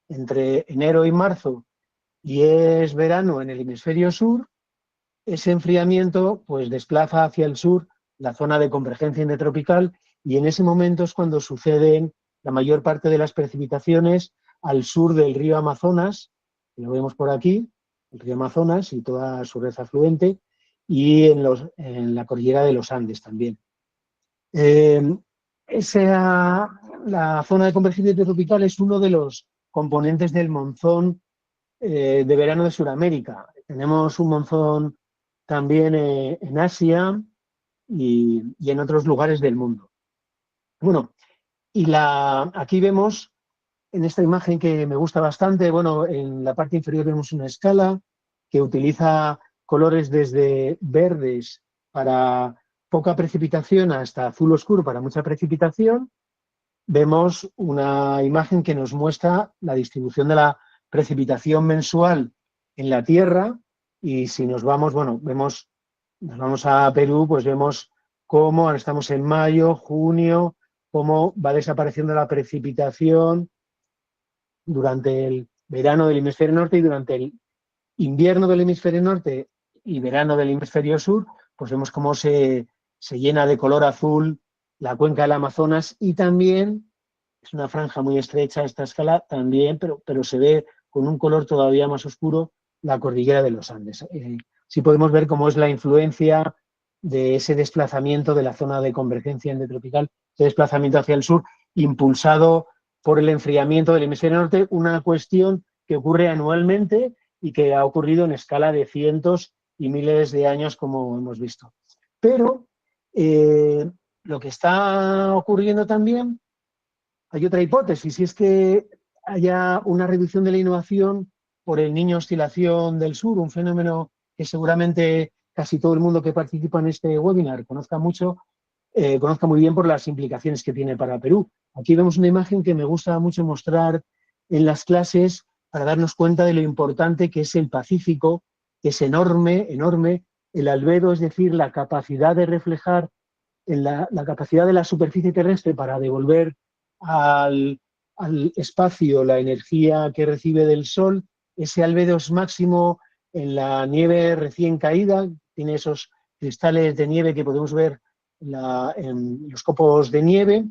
entre enero y marzo, y es verano en el hemisferio sur, ese enfriamiento pues desplaza hacia el sur la zona de convergencia intertropical, y en ese momento es cuando suceden la mayor parte de las precipitaciones al sur del río Amazonas, que lo vemos por aquí, el río Amazonas y toda su red afluente, y en la cordillera de los Andes también. La zona de convergencia intertropical es uno de los componentes del monzón de verano de Sudamérica. Tenemos un monzón también en Asia y en otros lugares del mundo. Bueno, y aquí vemos en esta imagen que me gusta bastante, bueno, en la parte inferior vemos una escala que utiliza colores desde verdes para poca precipitación hasta azul oscuro para mucha precipitación, vemos una imagen que nos muestra la distribución de la precipitación mensual en la Tierra. Y si nos vamos, bueno, nos vamos a Perú, pues vemos cómo ahora estamos en mayo, junio, cómo va desapareciendo la precipitación durante el verano del hemisferio norte y durante el invierno del hemisferio norte y verano del hemisferio sur, pues vemos cómo se llena de color azul la cuenca del Amazonas, y también es una franja muy estrecha a esta escala también, pero se ve con un color todavía más oscuro la cordillera de los Andes. Sí podemos ver cómo es la influencia de ese desplazamiento de la zona de convergencia endotropical, ese desplazamiento hacia el sur, impulsado por el enfriamiento del hemisferio norte, una cuestión que ocurre anualmente y que ha ocurrido en escala de cientos y miles de años, como hemos visto. Pero lo que está ocurriendo también, hay otra hipótesis, y es que haya una reducción de la innovación por el Niño Oscilación del Sur, un fenómeno que seguramente casi todo el mundo que participa en este webinar conozca muy bien por las implicaciones que tiene para Perú. Aquí vemos una imagen que me gusta mucho mostrar en las clases para darnos cuenta de lo importante que es el Pacífico, que es enorme, enorme. El albedo, es decir, la capacidad de reflejar, la capacidad de la superficie terrestre para devolver al espacio la energía que recibe del Sol. Ese albedo es máximo en la nieve recién caída, tiene esos cristales de nieve que podemos ver en los copos de nieve,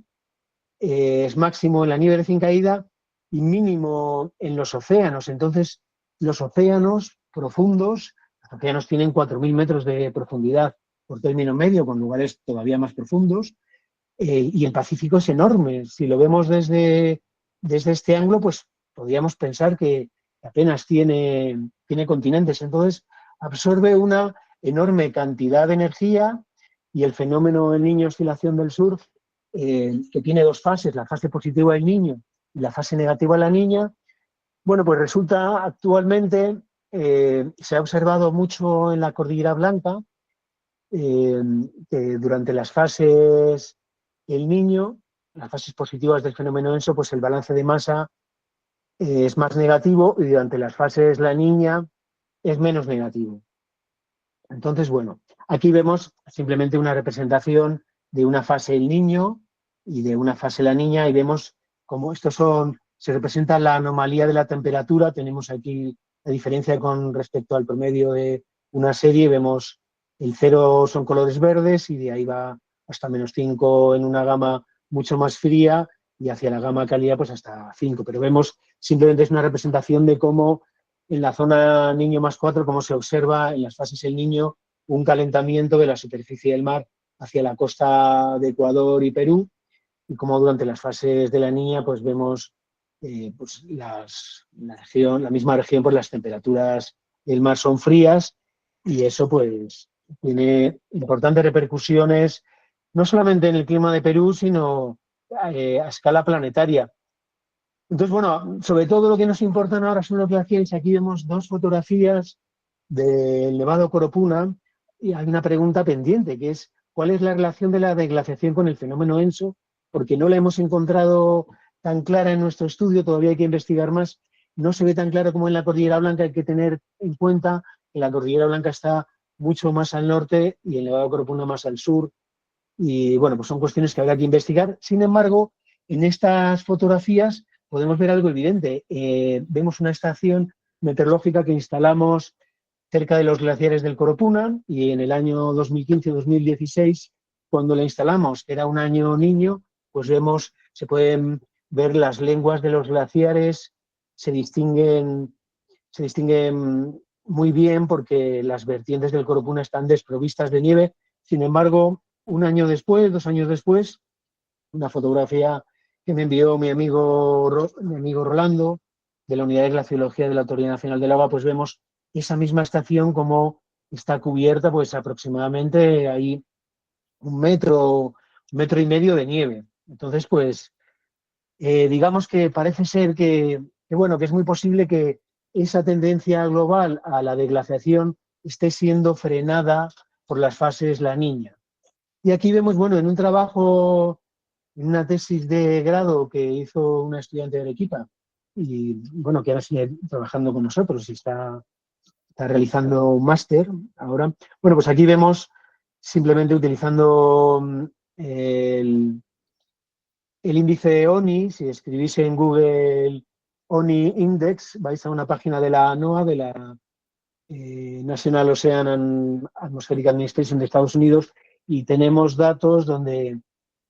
es máximo en la nieve recién caída y mínimo en los océanos. Entonces, los océanos profundos, los océanos tienen 4.000 metros de profundidad por término medio, con lugares todavía más profundos, y el Pacífico es enorme. Si lo vemos desde este ángulo, pues podríamos pensar que apenas tiene continentes. Entonces, absorbe una enorme cantidad de energía, y el fenómeno El Niño Oscilación del Sur, que tiene dos fases, la fase positiva del niño y la fase negativa de la niña, bueno, pues resulta actualmente, se ha observado mucho en la Cordillera Blanca, que durante las fases El Niño, las fases positivas del fenómeno ENSO, pues el balance de masa es más negativo, y durante las fases La Niña es menos negativo. Entonces, bueno, aquí vemos simplemente una representación de una fase El Niño y de una fase La Niña, y vemos cómo se representa la anomalía de la temperatura. Tenemos aquí la diferencia con respecto al promedio de una serie. Vemos el 0 son colores verdes, y de ahí va hasta -5 en una gama mucho más fría, y hacia la gama cálida pues hasta 5. Pero vemos, simplemente es una representación de cómo en la zona Niño +4, cómo se observa en las fases El Niño un calentamiento de la superficie del mar hacia la costa de Ecuador y Perú, y cómo durante las fases de La Niña pues vemos pues la misma región, pues las temperaturas del mar son frías, y eso pues tiene importantes repercusiones no solamente en el clima de Perú, sino a escala planetaria. Entonces, bueno, sobre todo lo que nos importan ahora son los glaciares. Aquí vemos dos fotografías del Nevado Coropuna, y hay una pregunta pendiente, que es ¿cuál es la relación de la deglaciación con el fenómeno ENSO? Porque no la hemos encontrado tan clara en nuestro estudio, todavía hay que investigar más. No se ve tan claro como en la Cordillera Blanca. Hay que tener en cuenta que la Cordillera Blanca está mucho más al norte y el Nevado Coropuna más al sur, y bueno, pues son cuestiones que habrá que investigar. Sin embargo, en estas fotografías podemos ver algo evidente. Vemos una estación meteorológica que instalamos cerca de los glaciares del Coropuna, y en el año 2015-2016, cuando la instalamos, que era un año niño, pues se pueden ver las lenguas de los glaciares, se distinguen muy bien porque las vertientes del Coropuna están desprovistas de nieve. Sin embargo, un año después, 2 años después, una fotografía que me envió mi amigo Rolando, de la Unidad de Glaciología de la Autoridad Nacional del Agua, pues vemos esa misma estación como está cubierta pues aproximadamente ahí 1 metro y medio de nieve. Entonces, pues digamos que parece ser que es muy posible que esa tendencia global a la deglaciación esté siendo frenada por las fases La Niña. Y aquí vemos, bueno, en un trabajo, en una tesis de grado que hizo una estudiante de Arequipa, y bueno, que ahora sigue trabajando con nosotros y está realizando un máster ahora. Bueno, pues aquí vemos simplemente utilizando el índice ONI. Si escribís en Google ONI Index, vais a una página de la NOAA, de la National Ocean and Atmospheric Administration de Estados Unidos, y tenemos datos donde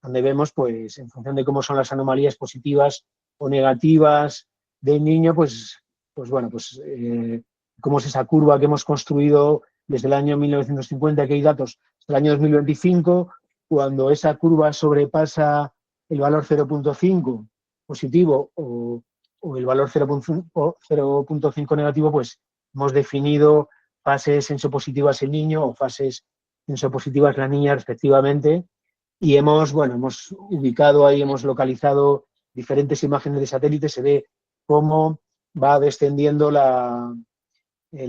vemos, pues, en función de cómo son las anomalías positivas o negativas del niño, pues bueno, cómo es esa curva que hemos construido desde el año 1950, que hay datos hasta el año 2025, cuando esa curva sobrepasa el valor 0.5 positivo o el valor 0.5 negativo, pues hemos definido fases sensopositivas el niño o fases sensopositivas la niña respectivamente, y hemos ubicado ahí, hemos localizado diferentes imágenes de satélite. Se ve cómo va descendiendo la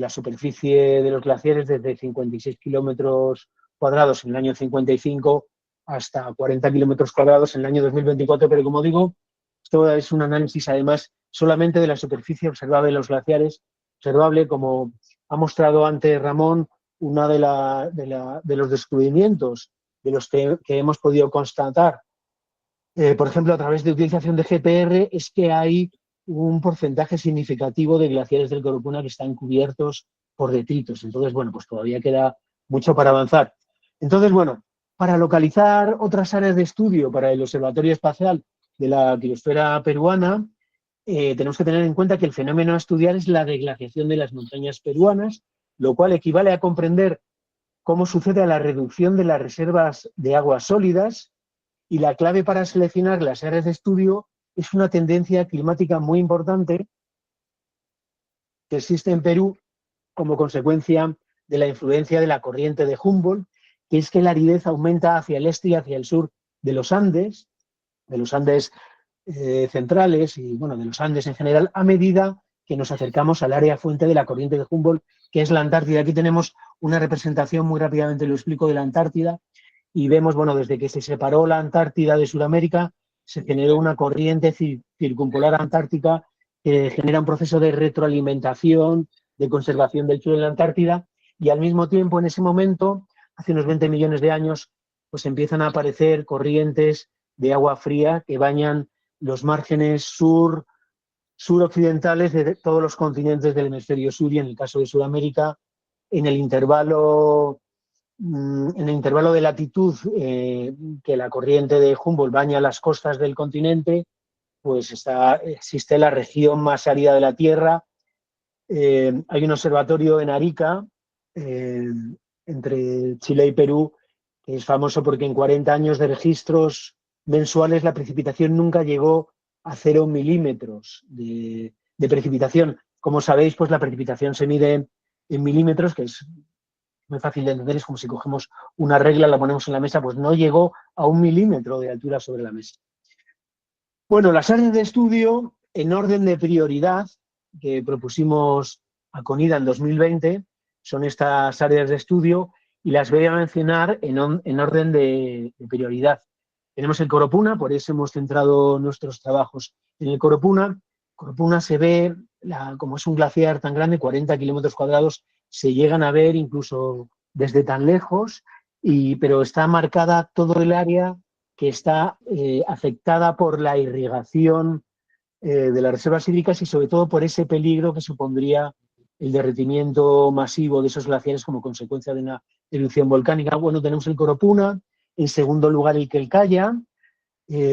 superficie de los glaciares desde 56 kilómetros cuadrados en el año 55 hasta 40 kilómetros cuadrados en el año 2024, pero como digo, esto es un análisis además solamente de la superficie observable de los glaciares, observable, como ha mostrado antes Ramón, una de los descubrimientos de los que hemos podido constatar, por ejemplo, a través de utilización de GPR, es que hay un porcentaje significativo de glaciares del Coropuna que están cubiertos por detritos. Entonces, bueno, pues todavía queda mucho para avanzar. Entonces, bueno, para localizar otras áreas de estudio para el Observatorio Espacial de la Criosfera Peruana, tenemos que tener en cuenta que el fenómeno a estudiar es la deglaciación de las montañas peruanas, lo cual equivale a comprender cómo sucede a la reducción de las reservas de aguas sólidas, y la clave para seleccionar las áreas de estudio es una tendencia climática muy importante que existe en Perú como consecuencia de la influencia de la corriente de Humboldt, que es que la aridez aumenta hacia el este y hacia el sur de los Andes centrales y, bueno, de los Andes en general, a medida que nos acercamos al área fuente de la corriente de Humboldt, que es la Antártida. Aquí tenemos una representación, muy rápidamente lo explico, de la Antártida, y vemos, bueno, desde que se separó la Antártida de Sudamérica, se generó una corriente circumpolar antártica que genera un proceso de retroalimentación, de conservación del suelo en la Antártida, y al mismo tiempo, en ese momento, hace unos 20 millones de años, pues empiezan a aparecer corrientes de agua fría que bañan los márgenes suroccidentales de todos los continentes del hemisferio sur, y en el caso de Sudamérica, en el intervalo de latitud que la corriente de Humboldt baña las costas del continente, pues existe la región más árida de la Tierra. Hay un observatorio en Arica, entre Chile y Perú, que es famoso porque en 40 años de registros mensuales la precipitación nunca llegó a 0 milímetros de precipitación. Como sabéis, pues la precipitación se mide en milímetros, que es muy fácil de entender, es como si cogemos una regla, la ponemos en la mesa, pues no llegó a 1 milímetro de altura sobre la mesa. Bueno, las áreas de estudio en orden de prioridad que propusimos a CONIDA en 2020 son estas áreas de estudio, y las voy a mencionar en orden de prioridad. Tenemos el Coropuna, por eso hemos centrado nuestros trabajos en el Coropuna. Coropuna se ve, como es un glaciar tan grande, 40 kilómetros cuadrados, se llegan a ver incluso desde tan lejos, pero está marcada todo el área que está afectada por la irrigación de las reservas hídricas, y sobre todo por ese peligro que supondría el derretimiento masivo de esos glaciares como consecuencia de una erupción volcánica. Bueno, tenemos el Coropuna, en segundo lugar el Quelcaya.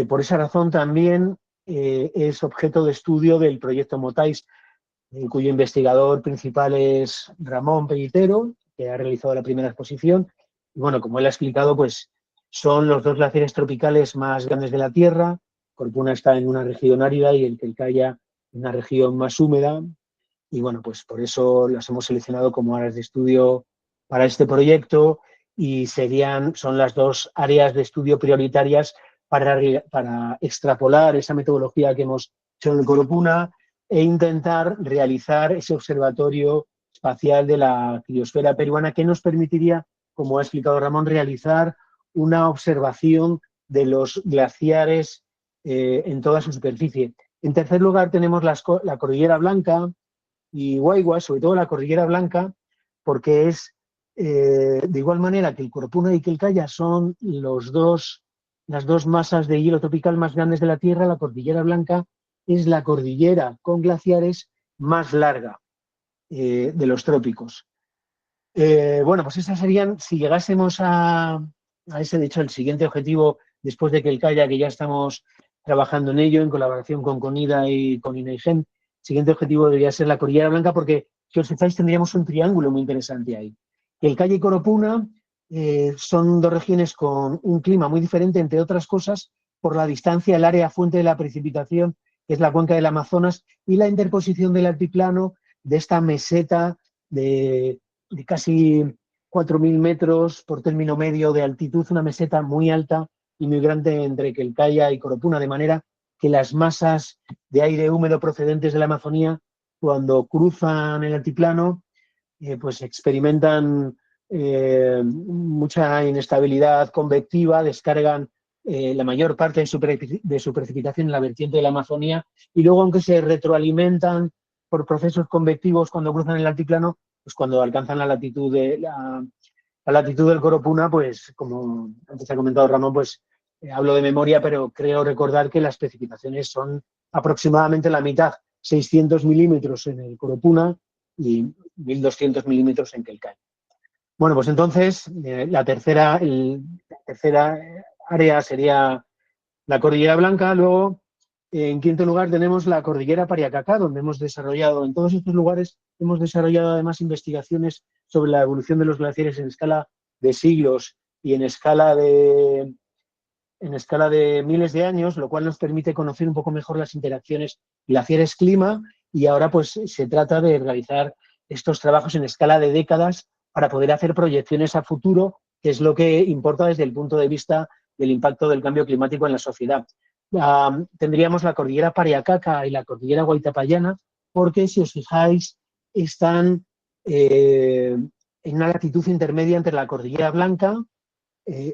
Por esa razón también es objeto de estudio del proyecto MOTAIS, cuyo investigador principal es Ramón Pellitero, que ha realizado la primera exposición. Y bueno, como él ha explicado, pues son los dos glaciares tropicales más grandes de la Tierra. Coropuna está en una región árida y el Quelcaya en una región más húmeda. Y bueno, pues por eso las hemos seleccionado como áreas de estudio para este proyecto, y son las dos áreas de estudio prioritarias para extrapolar esa metodología que hemos hecho en el Coropuna e intentar realizar ese observatorio espacial de la criosfera peruana, que nos permitiría, como ha explicado Ramón, realizar una observación de los glaciares en toda su superficie. En tercer lugar tenemos la Cordillera Blanca y Guayguas, sobre todo la Cordillera Blanca, porque es de igual manera que el Coropuna y que el Caya son las dos masas de hielo tropical más grandes de la Tierra. La Cordillera Blanca es la cordillera con glaciares más larga de los trópicos. Bueno, pues esas serían, si llegásemos a ese, de hecho, el siguiente objetivo, después de que el Caya, que ya estamos trabajando en ello, en colaboración con CONIDA y con INEIGEN, el siguiente objetivo debería ser la Cordillera Blanca, porque, si os fijáis, tendríamos un triángulo muy interesante ahí. El Caya y Coropuna son dos regiones con un clima muy diferente, entre otras cosas, por la distancia, el área fuente de la precipitación, que es la cuenca del Amazonas, y la interposición del altiplano de esta meseta de casi 4.000 metros por término medio de altitud, una meseta muy alta y muy grande entre Quelcaya y Coropuna, de manera que las masas de aire húmedo procedentes de la Amazonía, cuando cruzan el altiplano, pues experimentan mucha inestabilidad convectiva, descargan la mayor parte de su precipitación en la vertiente de la Amazonía, y luego, aunque se retroalimentan por procesos convectivos cuando cruzan el altiplano, pues cuando alcanzan la latitud del Coropuna, pues como antes ha comentado Ramón, pues hablo de memoria, pero creo recordar que las precipitaciones son aproximadamente la mitad, 600 milímetros en el Coropuna y 1.200 milímetros en Quelcaya. Bueno, pues entonces la tercera área sería la Cordillera Blanca. Luego, en quinto lugar, tenemos la Cordillera Pariacacá, donde hemos desarrollado, en todos estos lugares, hemos desarrollado además investigaciones sobre la evolución de los glaciares en escala de siglos y en escala de miles de años, lo cual nos permite conocer un poco mejor las interacciones glaciares-clima, y ahora pues se trata de realizar estos trabajos en escala de décadas para poder hacer proyecciones a futuro, que es lo que importa desde el punto de vista del impacto del cambio climático en la sociedad. Tendríamos la Cordillera Pariacaca y la Cordillera Guaitapallana, porque, si os fijáis, están en una latitud intermedia entre la Cordillera Blanca,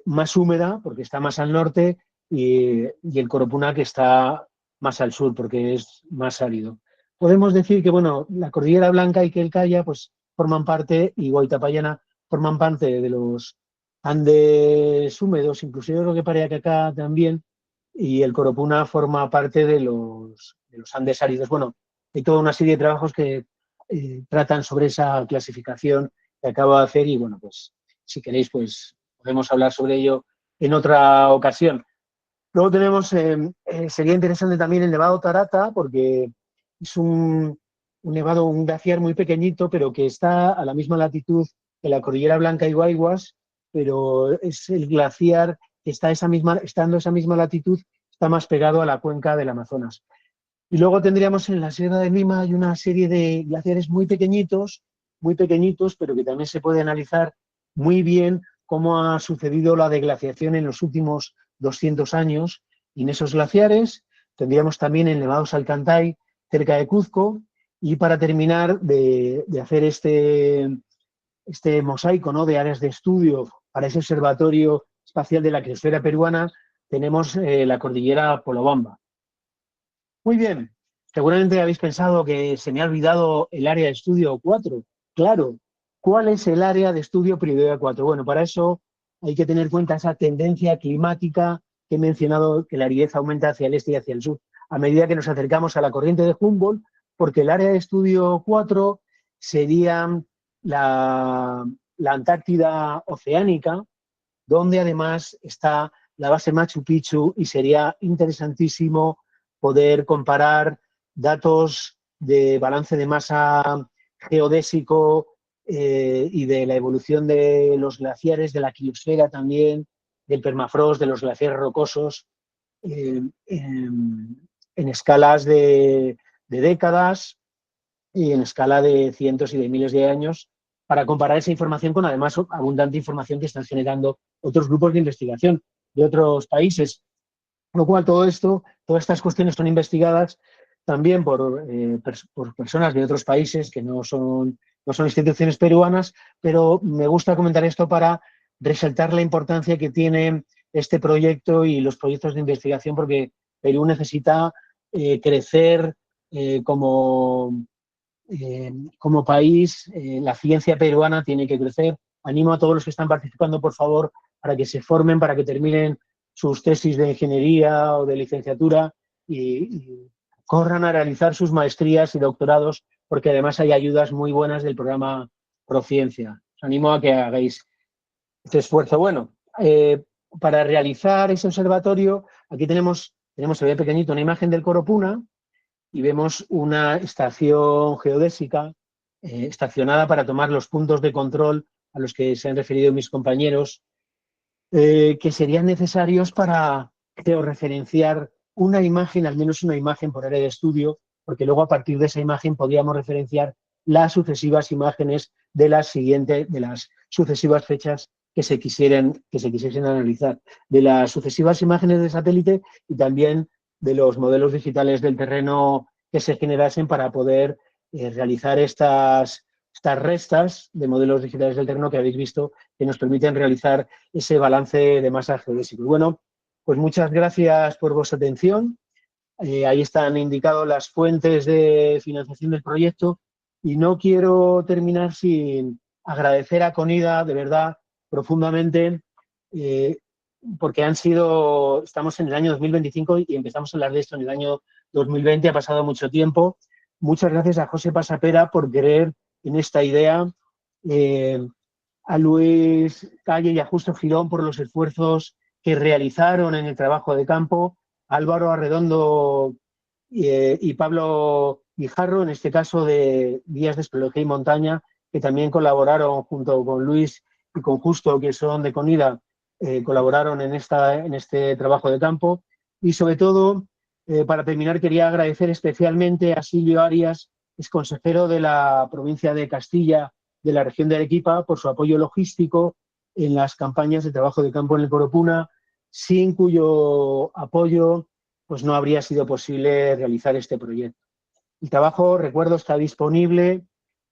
más húmeda, porque está más al norte, y el Coropuna, que está más al sur, porque es más árido. Podemos decir que, bueno, la Cordillera Blanca y Quelcaya pues forman parte, y Guaitapallana forman parte de los Andes húmedos, inclusive creo que Pariacaca también, y el Coropuna forma parte de los Andes áridos. Bueno, hay toda una serie de trabajos que tratan sobre esa clasificación que acabo de hacer, y bueno, pues si queréis, pues podemos hablar sobre ello en otra ocasión. Luego tenemos, sería interesante también el Nevado Tarata, porque es un nevado, un glaciar muy pequeñito, pero que está a la misma latitud que la Cordillera Blanca y Guayguas, pero es el glaciar que está estando esa misma latitud, está más pegado a la cuenca del Amazonas. Y luego tendríamos en la Sierra de Lima hay una serie de glaciares muy pequeñitos, pero que también se puede analizar muy bien cómo ha sucedido la deglaciación en los últimos 200 años. Y en esos glaciares tendríamos también el Nevado Salcantay, cerca de Cuzco. Y para terminar de hacer este mosaico, ¿no?, de áreas de estudio para ese observatorio espacial de la criosfera peruana, tenemos la Cordillera Polobamba. Muy bien, seguramente habéis pensado que se me ha olvidado el área de estudio 4. Claro, ¿cuál es el área de estudio prioridad 4? Bueno, para eso hay que tener en cuenta esa tendencia climática que he mencionado, que la aridez aumenta hacia el este y hacia el sur a medida que nos acercamos a la corriente de Humboldt, porque el área de estudio 4 sería la Antártida oceánica, donde además está la base Machu Picchu, y sería interesantísimo poder comparar datos de balance de masa geodésico y de la evolución de los glaciares, de la criosfera también, del permafrost, de los glaciares rocosos, en escalas de décadas y en escala de cientos y de miles de años, para comparar esa información con, además, abundante información que están generando otros grupos de investigación de otros países. Con lo cual, todas estas cuestiones son investigadas también por personas de otros países que no son instituciones peruanas, pero me gusta comentar esto para resaltar la importancia que tiene este proyecto y los proyectos de investigación, porque Perú necesita crecer como país. La ciencia peruana tiene que crecer. Animo a todos los que están participando, por favor, para que se formen, para que terminen sus tesis de ingeniería o de licenciatura y corran a realizar sus maestrías y doctorados, porque además hay ayudas muy buenas del programa Prociencia. Os animo a que hagáis este esfuerzo. Bueno, para realizar ese observatorio, aquí tenemos, se ve pequeñito, una imagen del Coropuna y vemos una estación geodésica estacionada para tomar los puntos de control a los que se han referido mis compañeros, que serían necesarios para georreferenciar una imagen, al menos una imagen por área de estudio, porque luego a partir de esa imagen podríamos referenciar las sucesivas imágenes de las sucesivas fechas que se quisiesen analizar, de las sucesivas imágenes de satélite y también de los modelos digitales del terreno que se generasen para poder realizar estas restas de modelos digitales del terreno que habéis visto, que nos permiten realizar ese balance de masa geodésico. Y bueno, pues muchas gracias por vuestra atención. Ahí están indicadas las fuentes de financiación del proyecto y no quiero terminar sin agradecer a Conida, de verdad, profundamente, porque estamos en el año 2025 y empezamos a hablar de esto en el año 2020, ha pasado mucho tiempo. Muchas gracias a José Pasapera por creer en esta idea, a Luis Calle y a Justo Girón por los esfuerzos que realizaron en el trabajo de campo, a Álvaro Arredondo y Pablo Guijarro, en este caso de Guías de Espeleología y Montaña, que también colaboraron junto con Luis y con Justo, que son de Conida, colaboraron en este trabajo de campo. Y sobre todo, para terminar, quería agradecer especialmente a Silvio Arias, es consejero de la provincia de Castilla, de la región de Arequipa, por su apoyo logístico en las campañas de trabajo de campo en el Coropuna, sin cuyo apoyo pues no habría sido posible realizar este proyecto. El trabajo, recuerdo, está disponible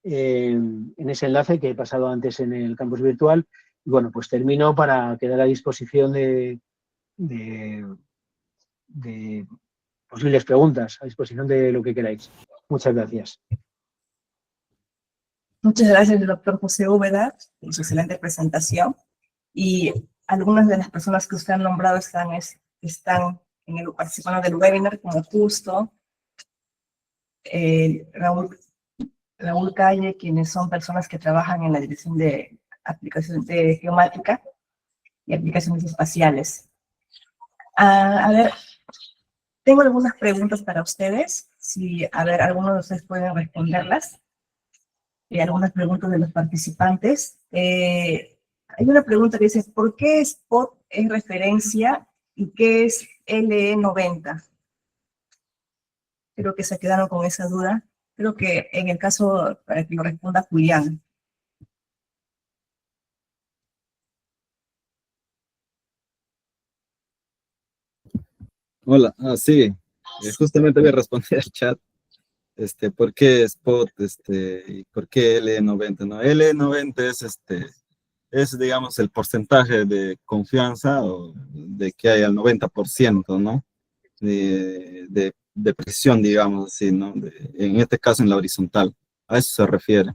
en ese enlace que he pasado antes en el campus virtual. Y bueno, pues termino para quedar a disposición de posibles preguntas, a disposición de lo que queráis. Muchas gracias. Muchas gracias, doctor José Úbeda, por su excelente presentación. Y algunas de las personas que usted ha nombrado están participando del webinar, como Justo, Raúl Calle, quienes son personas que trabajan en la dirección de aplicaciones de geomática y aplicaciones espaciales. A ver, tengo algunas preguntas para ustedes. Si, algunos de ustedes pueden responderlas. Algunas preguntas de los participantes. Hay una pregunta que dice, ¿por qué SPOT es referencia y qué es LE90? Creo que se quedaron con esa duda. Creo que en el caso, para que lo responda Julián. Hola, sí, justamente voy a responder al chat. ¿Por qué Spot, y por qué L90? ¿No? L90 es, digamos, el porcentaje de confianza o de que hay al 90%, ¿no? De precisión, digamos así, ¿no? En este caso en la horizontal, a eso se refiere.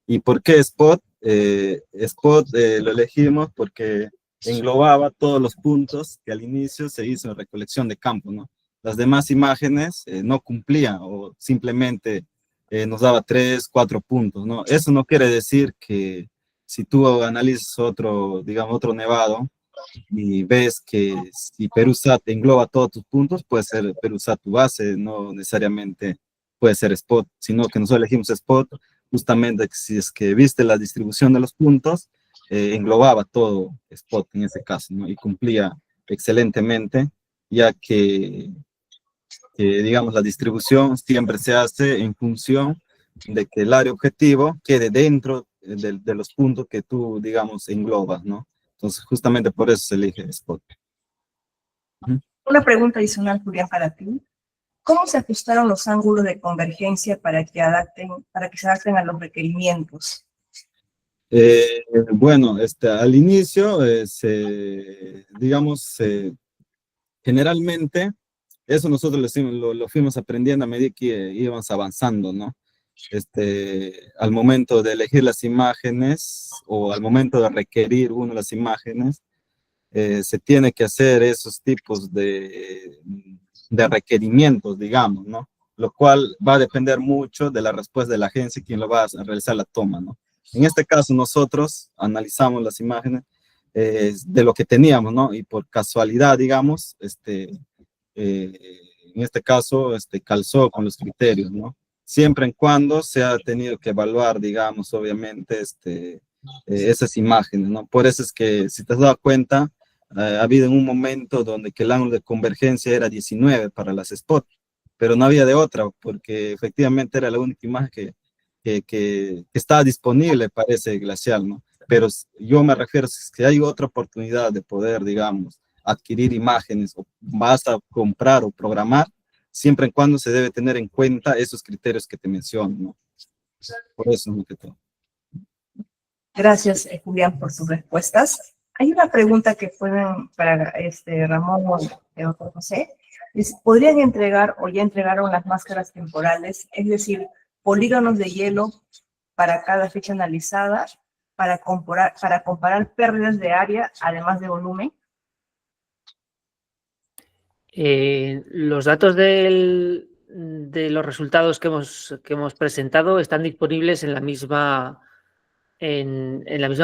¿Y por qué Spot? Spot lo elegimos porque englobaba todos los puntos que al inicio se hizo en recolección de campo, ¿no? Las demás imágenes no cumplían o simplemente nos daba 3, 4 puntos, ¿no? Eso no quiere decir que si tú analizas digamos, otro nevado y ves que si Perusat engloba todos tus puntos, puede ser Perusat tu base, no necesariamente puede ser Spot, sino que nosotros elegimos Spot justamente si es que viste la distribución de los puntos, englobaba todo Spot en ese caso, ¿no? Y cumplía excelentemente, ya que digamos, la distribución siempre se hace en función de que el área objetivo quede dentro de los puntos que tú, digamos, englobas, ¿no? Entonces, justamente por eso se elige Spot. Una pregunta adicional, Julián, para ti. ¿Cómo se ajustaron los ángulos de convergencia para que se adapten a los requerimientos? Bueno, al inicio, digamos, generalmente, eso nosotros lo fuimos aprendiendo a medida que íbamos avanzando, ¿no? Al momento de elegir las imágenes o al momento de requerir uno las imágenes, se tiene que hacer esos tipos de requerimientos, digamos, ¿no? Lo cual va a depender mucho de la respuesta de la agencia, quien lo va a realizar la toma, ¿no? En este caso, nosotros analizamos las imágenes de lo que teníamos, ¿no? Y por casualidad, digamos, en este caso, calzó con los criterios, ¿no? Siempre en cuando se ha tenido que evaluar, digamos, obviamente, esas imágenes, ¿no? Por eso es que, si te has dado cuenta, ha habido un momento donde que el ángulo de convergencia era 19 para las spot, pero no había de otra, porque efectivamente era la única imagen que estaba disponible para ese glacial, ¿no? Pero yo me refiero, si es que hay otra oportunidad de poder, digamos, adquirir imágenes, o vas a comprar o programar, siempre y cuando se debe tener en cuenta esos criterios que te menciono, ¿no? Por eso es lo que todo. Gracias, Julián, por tus respuestas. Hay una pregunta que fue para Ramón o doctor José. ¿Podrían entregar o ya entregaron las máscaras temporales, es decir, polígonos de hielo para cada fecha analizada, para comparar pérdidas de área, además de volumen? Los datos de los resultados que hemos presentado están disponibles en la misma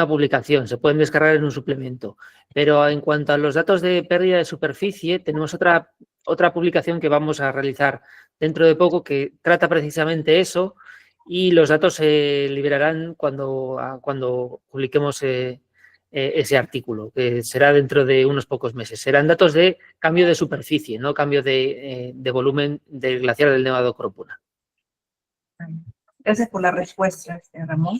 publicación, se pueden descargar en un suplemento. Pero en cuanto a los datos de pérdida de superficie, tenemos otra publicación que vamos a realizar dentro de poco que trata precisamente eso, y los datos se liberarán cuando publiquemos ese artículo, que será dentro de unos pocos meses. Serán datos de cambio de superficie, no cambio de volumen del glaciar del Nevado Corupuna. Gracias por la respuesta, Ramón.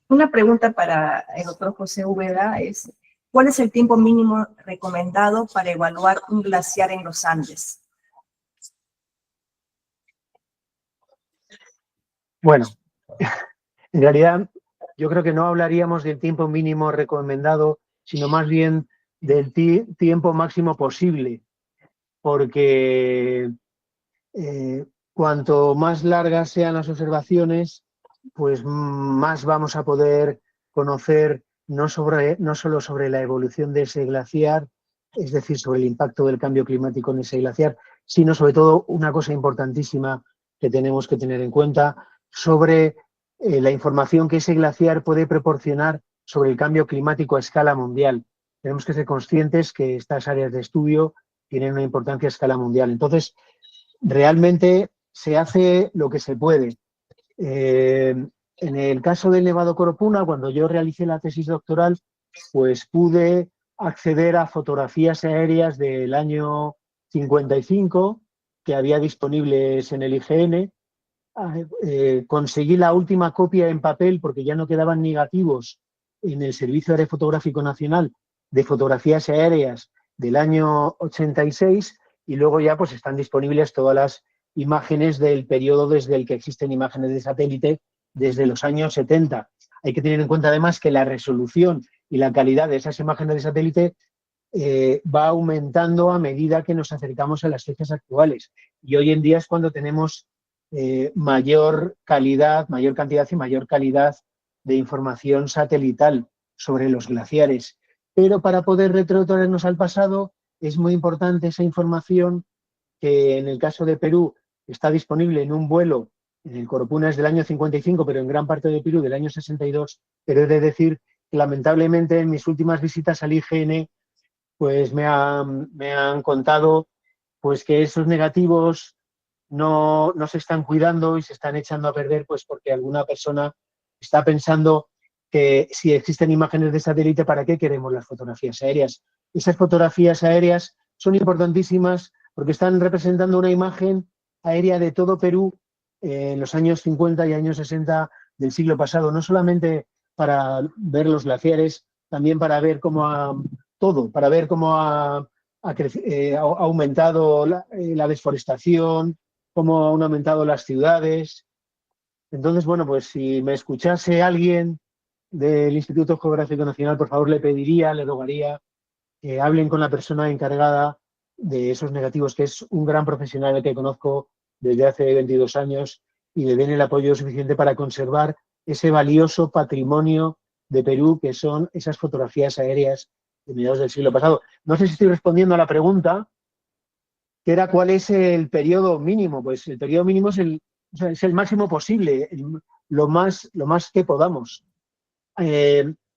Una pregunta para el doctor José Úbeda es, ¿cuál es el tiempo mínimo recomendado para evaluar un glaciar en los Andes? Bueno, en realidad yo creo que no hablaríamos del tiempo mínimo recomendado, sino más bien del tiempo máximo posible, porque cuanto más largas sean las observaciones, pues más vamos a poder conocer no solo sobre la evolución de ese glaciar, es decir, sobre el impacto del cambio climático en ese glaciar, sino sobre todo una cosa importantísima que tenemos que tener en cuenta, sobre la información que ese glaciar puede proporcionar sobre el cambio climático a escala mundial. Tenemos que ser conscientes que estas áreas de estudio tienen una importancia a escala mundial. Entonces, realmente se hace lo que se puede. En el caso del Nevado Corupuna, cuando yo realicé la tesis doctoral, pues pude acceder a fotografías aéreas del año 55 que había disponibles en el IGN. Conseguí la última copia en papel porque ya no quedaban negativos en el Servicio Aerofotográfico Nacional de fotografías aéreas del año 86, y luego ya pues están disponibles todas las imágenes del periodo desde el que existen imágenes de satélite desde los años 70. Hay que tener en cuenta además que la resolución y la calidad de esas imágenes de satélite va aumentando a medida que nos acercamos a las fechas actuales, y hoy en día es cuando tenemos mayor calidad, mayor cantidad y mayor calidad de información satelital sobre los glaciares. Pero para poder retrotraernos al pasado es muy importante esa información que en el caso de Perú está disponible en un vuelo, en el Corupuna es del año 55, pero en gran parte de Perú del año 62, pero he de decir que lamentablemente en mis últimas visitas al IGN pues me han contado pues que esos negativos no se están cuidando y se están echando a perder, pues porque alguna persona está pensando que si existen imágenes de satélite, ¿para qué queremos las fotografías aéreas? Esas fotografías aéreas son importantísimas porque están representando una imagen aérea de todo Perú en los años 50 y años 60 del siglo pasado, no solamente para ver los glaciares, también para ver cómo para ver cómo ha aumentado la deforestación, cómo han aumentado las ciudades. Entonces, bueno, pues si me escuchase alguien del Instituto Geográfico Nacional, por favor, le pediría, le rogaría que hablen con la persona encargada de esos negativos, que es un gran profesional que conozco desde hace 22 años, y le den el apoyo suficiente para conservar ese valioso patrimonio de Perú, que son esas fotografías aéreas de mediados del siglo pasado. No sé si estoy respondiendo a la pregunta, que era cuál es el periodo mínimo. Pues el periodo mínimo es el máximo posible, lo más que podamos.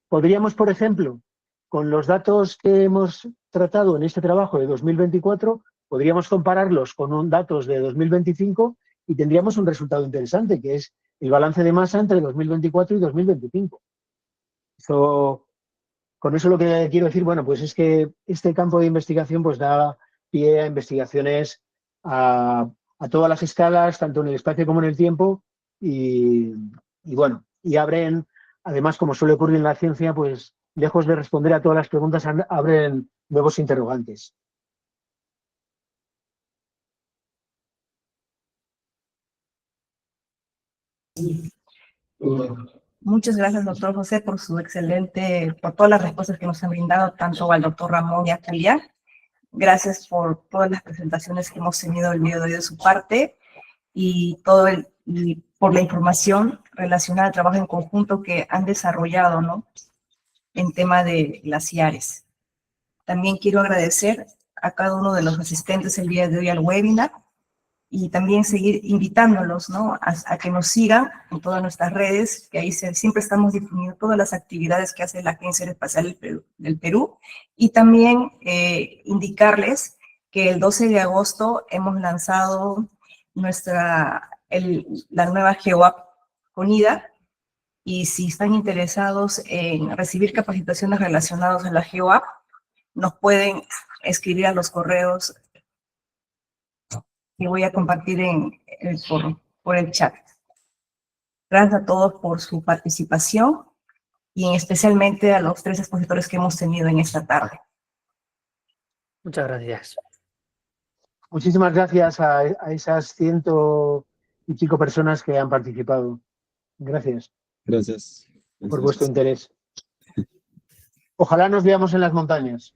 Podríamos, por ejemplo, con los datos que hemos tratado en este trabajo de 2024, podríamos compararlos con datos de 2025 y tendríamos un resultado interesante, que es el balance de masa entre 2024 y 2025. Con eso lo que quiero decir, bueno, pues es que este campo de investigación pues da pie a investigaciones a todas las escalas, tanto en el espacio como en el tiempo, y bueno, y abren, además, como suele ocurrir en la ciencia, pues lejos de responder a todas las preguntas, abren nuevos interrogantes. Muchas gracias, doctor José, por por todas las respuestas que nos han brindado, tanto al doctor Ramón y a Julián. Gracias por todas las presentaciones que hemos tenido el día de hoy de su parte y por la información relacionada al trabajo en conjunto que han desarrollado, ¿no?, en tema de glaciares. También quiero agradecer a cada uno de los asistentes el día de hoy al webinar y también seguir invitándolos, ¿no?, a que nos sigan en todas nuestras redes, que ahí siempre estamos difundiendo todas las actividades que hace la Agencia Espacial del Perú, y también indicarles que el 12 de agosto hemos lanzado la nueva GeoApp con IDA, y si están interesados en recibir capacitaciones relacionadas a la GeoApp, nos pueden escribir a los correos que voy a compartir por el chat. Gracias a todos por su participación y especialmente a los 3 expositores que hemos tenido en esta tarde. Muchas gracias. Muchísimas gracias a esas 100 y pico personas que han participado. Gracias. Gracias. Por vuestro interés. Ojalá nos veamos en las montañas.